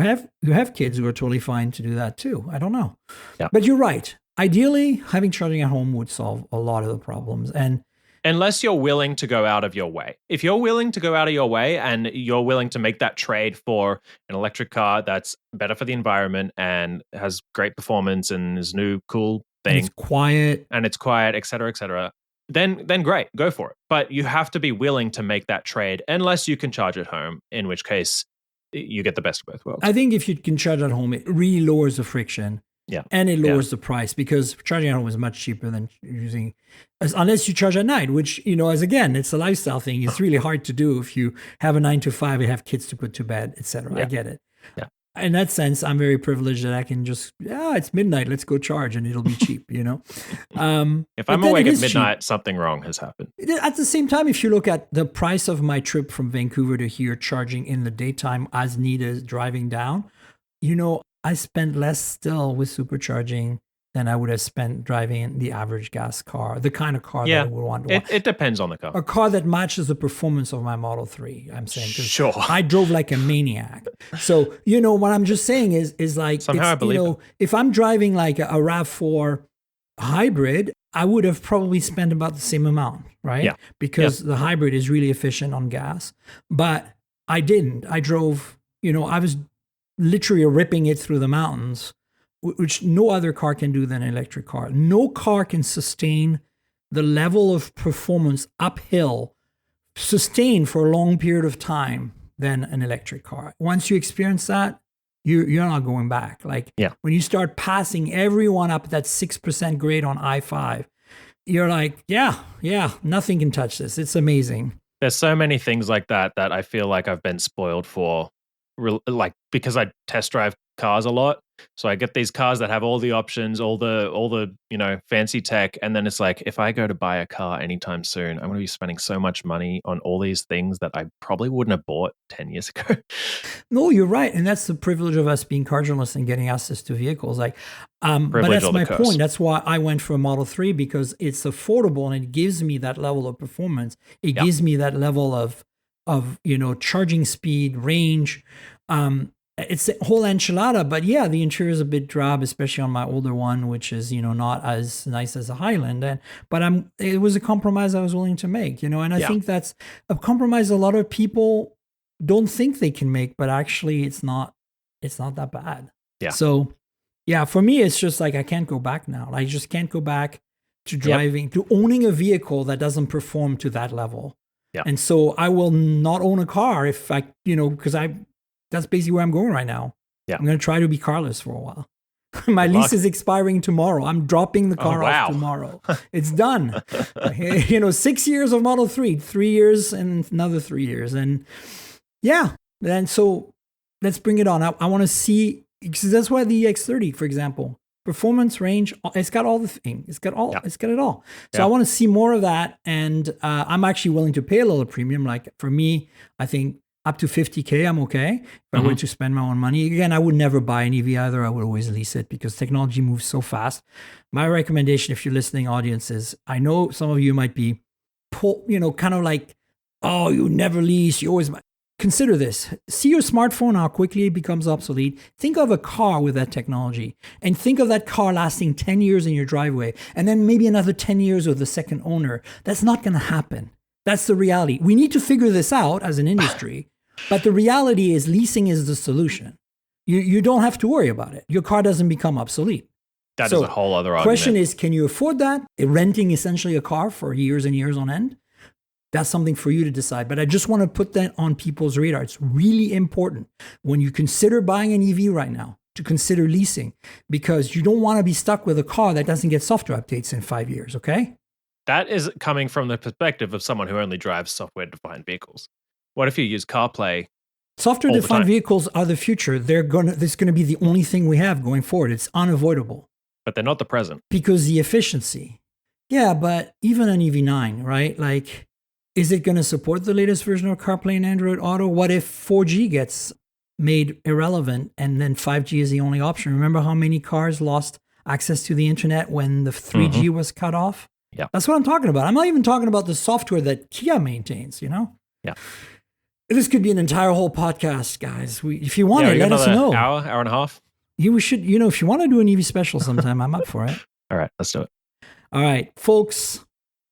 have kids who are totally fine to do that too. I don't know. Yeah. But you're right. Ideally, having charging at home would solve a lot of the problems. And unless you're willing to go out of your way. If you're willing to go out of your way and you're willing to make that trade for an electric car that's better for the environment and has great performance and is new, cool thing. And it's quiet, et cetera, then great, go for it. But you have to be willing to make that trade unless you can charge at home, in which case you get the best of both worlds. I think if you can charge at home, it really lowers the friction. Yeah. And it lowers the price because charging at home is much cheaper than using, unless you charge at night, which, it's a lifestyle thing. It's really hard to do if you have a 9 to 5 and have kids to put to bed, etc. I get it. Yeah. In that sense, I'm very privileged that I can just, it's midnight, let's go charge and it'll be cheap, If I'm awake at midnight, cheap. Something wrong has happened. At the same time, if you look at the price of my trip from Vancouver to here, charging in the daytime as needed, driving down, I spent less still with supercharging than I would have spent driving the average gas car, the kind of car that I would want to want. It depends on the car. A car that matches the performance of my Model 3, I'm saying. Sure. I drove like a maniac. So, what I'm just saying is like, somehow I believe it. If I'm driving like a RAV4 hybrid, I would have probably spent about the same amount, right? Yeah. Because the hybrid is really efficient on gas. But I didn't. I drove, I was literally ripping it through the mountains, which no other car can do than an electric car. No car can sustain the level of performance uphill, sustained for a long period of time than an electric car. Once you experience that, you're not going back. Like when you start passing everyone up that 6% grade on I-5, you're like, nothing can touch this. It's amazing. There's so many things like that I feel like I've been spoiled for, like because I test drive cars a lot. So I get these cars that have all the options, all the fancy tech, and then it's like if I go to buy a car anytime soon, I'm going to be spending so much money on all these things that I probably wouldn't have bought 10 years ago. No, you're right, and that's the privilege of us being car journalists and getting access to vehicles. Like, but that's my point. That's why I went for a Model 3 because it's affordable and it gives me that level of performance. It gives me that level of charging speed, range. It's a whole enchilada, but the interior is a bit drab, especially on my older one, which is, not as nice as a Highland. But it was a compromise I was willing to make, and I think that's a compromise a lot of people don't think they can make, but actually it's not that bad. Yeah. So for me, it's just like, I can't go back now. I just can't go back to driving, to owning a vehicle that doesn't perform to that level. Yeah. And so I will not own a car if I, because that's basically where I'm going right now. Yeah. I'm going to try to be carless for a while. My lease is expiring tomorrow. I'm dropping the car off tomorrow. It's done. 6 years of Model 3, 3 years and another 3 years. And and so let's bring it on. I want to see, because that's why the EX30, for example, performance, range, it's got all the things. It's got it all. So I want to see more of that. And I'm actually willing to pay a little premium. Like for me, I think up to $50,000, I'm okay. If I were to spend my own money. Again, I would never buy an EV either. I would always lease it because technology moves so fast. My recommendation, if you're listening, audience, is I know some of you might be, kind of like, oh, you never lease. You always consider this. See your smartphone, how quickly it becomes obsolete. Think of a car with that technology and think of that car lasting 10 years in your driveway and then maybe another 10 years with the second owner. That's not going to happen. That's the reality. We need to figure this out as an industry, but the reality is leasing is the solution. You don't have to worry about it. Your car doesn't become obsolete. That is a whole other argument. Question is, can you afford that? Renting essentially a car for years and years on end? That's something for you to decide. But I just want to put that on people's radar. It's really important when you consider buying an EV right now to consider leasing, because you don't want to be stuck with a car that doesn't get software updates in 5 years, okay? That is coming from the perspective of someone who only drives software-defined vehicles. What if you use CarPlay? Software-defined vehicles are the future. This is going to be the only thing we have going forward. It's unavoidable. But they're not the present. Because the efficiency. Yeah, but even an EV9, right? Like, is it going to support the latest version of CarPlay and Android Auto? What if 4G gets made irrelevant and then 5G is the only option? Remember how many cars lost access to the internet when the 3G was cut off? Yeah. That's what I'm talking about. I'm not even talking about the software that Kia maintains, you know? Yeah. This could be an entire whole podcast, guys. If you want it, let us know. Hour and a half? We should, if you want to do an EV special sometime, I'm up for it. All right, let's do it. All right, folks,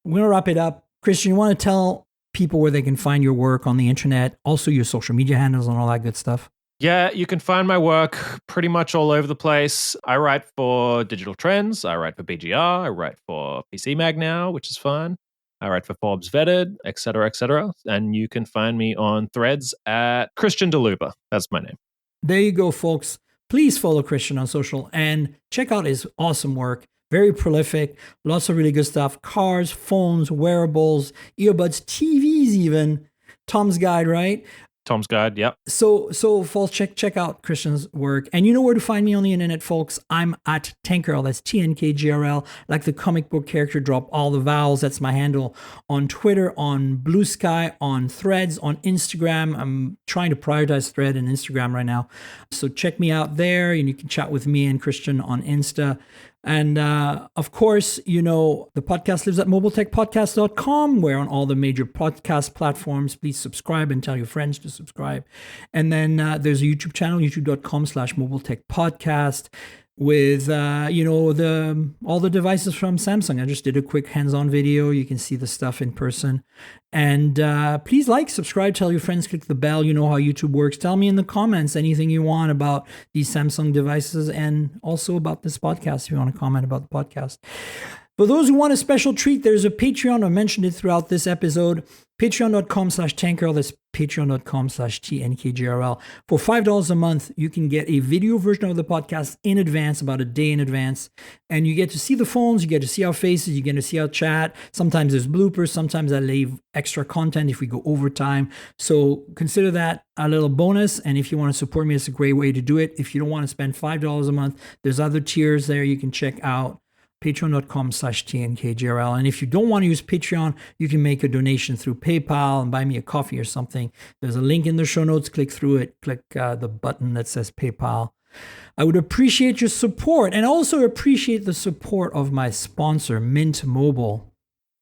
we're going to wrap it up. Christian, you want to tell people where they can find your work on the internet, also your social media handles and all that good stuff? Yeah, you can find my work pretty much all over the place. I write for Digital Trends. I write for BGR. I write for PC Mag now, which is fun. I write for Forbes Vetted, et cetera, et cetera. And you can find me on Threads at Christian DeLuba. That's my name. There you go, folks. Please follow Christian on social and check out his awesome work. Very prolific, lots of really good stuff. Cars, phones, wearables, earbuds, TVs even. Tom's Guide, right? Tom's Guide, yep. So folks, check out Christian's work. And you know where to find me on the internet, folks. I'm at Tankgirl. That's TNKGRL. Like the comic book character, drop all the vowels. That's my handle on Twitter, on Blue Sky, on Threads, on Instagram. I'm trying to prioritize Thread and Instagram right now. So check me out there, and you can chat with me and Christian on Insta. And of course, the podcast lives at mobiletechpodcast.com. We're on all the major podcast platforms. Please subscribe and tell your friends to subscribe. And then there's a YouTube channel, youtube.com/mobiletechpodcast, with all the devices from Samsung. I just did a quick hands-on video. You can see the stuff in person. And please subscribe, tell your friends, click the bell. You know how YouTube works. Tell me in the comments anything you want about these Samsung devices, and also about this podcast if you want to comment about the podcast. For those who want a special treat, there's a Patreon. I mentioned it throughout this episode. Patreon.com/Tankgirl. That's Patreon.com/TNKGRL. For $5 a month, you can get a video version of the podcast in advance, about a day in advance. And you get to see the phones, you get to see our faces, you get to see our chat. Sometimes there's bloopers, sometimes I leave extra content if we go over time. So consider that a little bonus. And if you want to support me, it's a great way to do it. If you don't want to spend $5 a month, there's other tiers there you can check out. Patreon.com/TNKGRL. And if you don't want to use Patreon, you can make a donation through PayPal and buy me a coffee or something. There's a link in the show notes. Click through it. Click the button that says PayPal. I would appreciate your support, and also appreciate the support of my sponsor, Mint Mobile.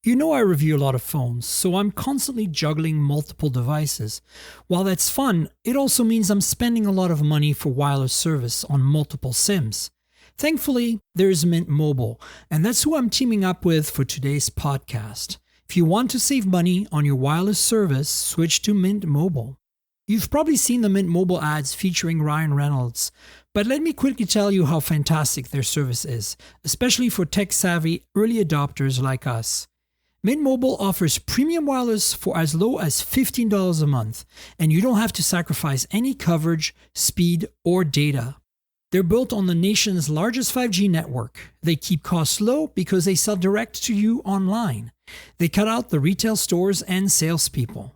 You know I review a lot of phones, so I'm constantly juggling multiple devices. While that's fun, it also means I'm spending a lot of money for wireless service on multiple SIMs. Thankfully, there's Mint Mobile, and that's who I'm teaming up with for today's podcast. If you want to save money on your wireless service, switch to Mint Mobile. You've probably seen the Mint Mobile ads featuring Ryan Reynolds, but let me quickly tell you how fantastic their service is, especially for tech-savvy early adopters like us. Mint Mobile offers premium wireless for as low as $15 a month, and you don't have to sacrifice any coverage, speed, or data. They're built on the nation's largest 5G network. They keep costs low because they sell direct to you online. They cut out the retail stores and salespeople.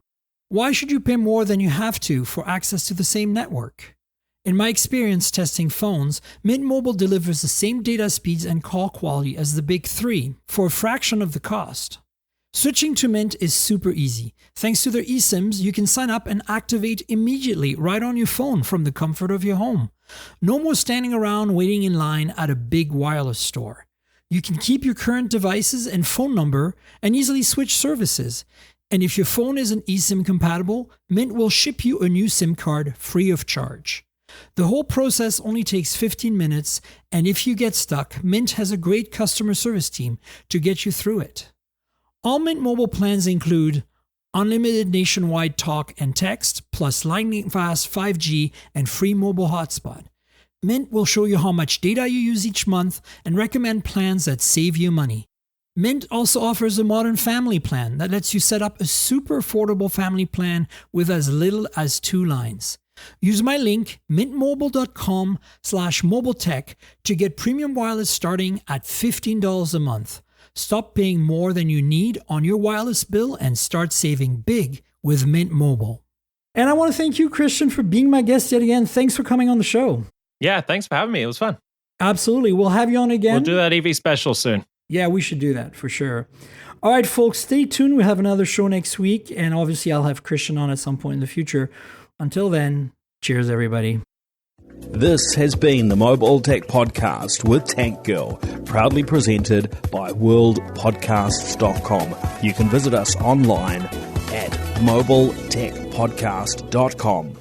Why should you pay more than you have to for access to the same network? In my experience testing phones, Mint Mobile delivers the same data speeds and call quality as the big three for a fraction of the cost. Switching to Mint is super easy. Thanks to their eSIMs, you can sign up and activate immediately right on your phone from the comfort of your home. No more standing around waiting in line at a big wireless store. You can keep your current devices and phone number and easily switch services. And if your phone isn't eSIM compatible, Mint will ship you a new SIM card free of charge. The whole process only takes 15 minutes, and if you get stuck, Mint has a great customer service team to get you through it. All Mint Mobile plans include unlimited nationwide talk and text, plus lightning-fast 5G and free mobile hotspot. Mint will show you how much data you use each month and recommend plans that save you money. Mint also offers a modern family plan that lets you set up a super affordable family plan with as little as 2 lines. Use my link, mintmobile.com/mobiletech, to get premium wireless starting at $15 a month. Stop paying more than you need on your wireless bill and start saving big with Mint Mobile. And I want to thank you, Christian, for being my guest yet again. Thanks for coming on the show. Yeah, thanks for having me. It was fun. Absolutely. We'll have you on again. We'll do that EV special soon. Yeah, we should do that for sure. All right, folks, stay tuned. We'll have another show next week. And obviously, I'll have Christian on at some point in the future. Until then, cheers, everybody. This has been the Mobile Tech Podcast with Tank Girl, proudly presented by worldpodcasts.com. You can visit us online at mobiletechpodcast.com.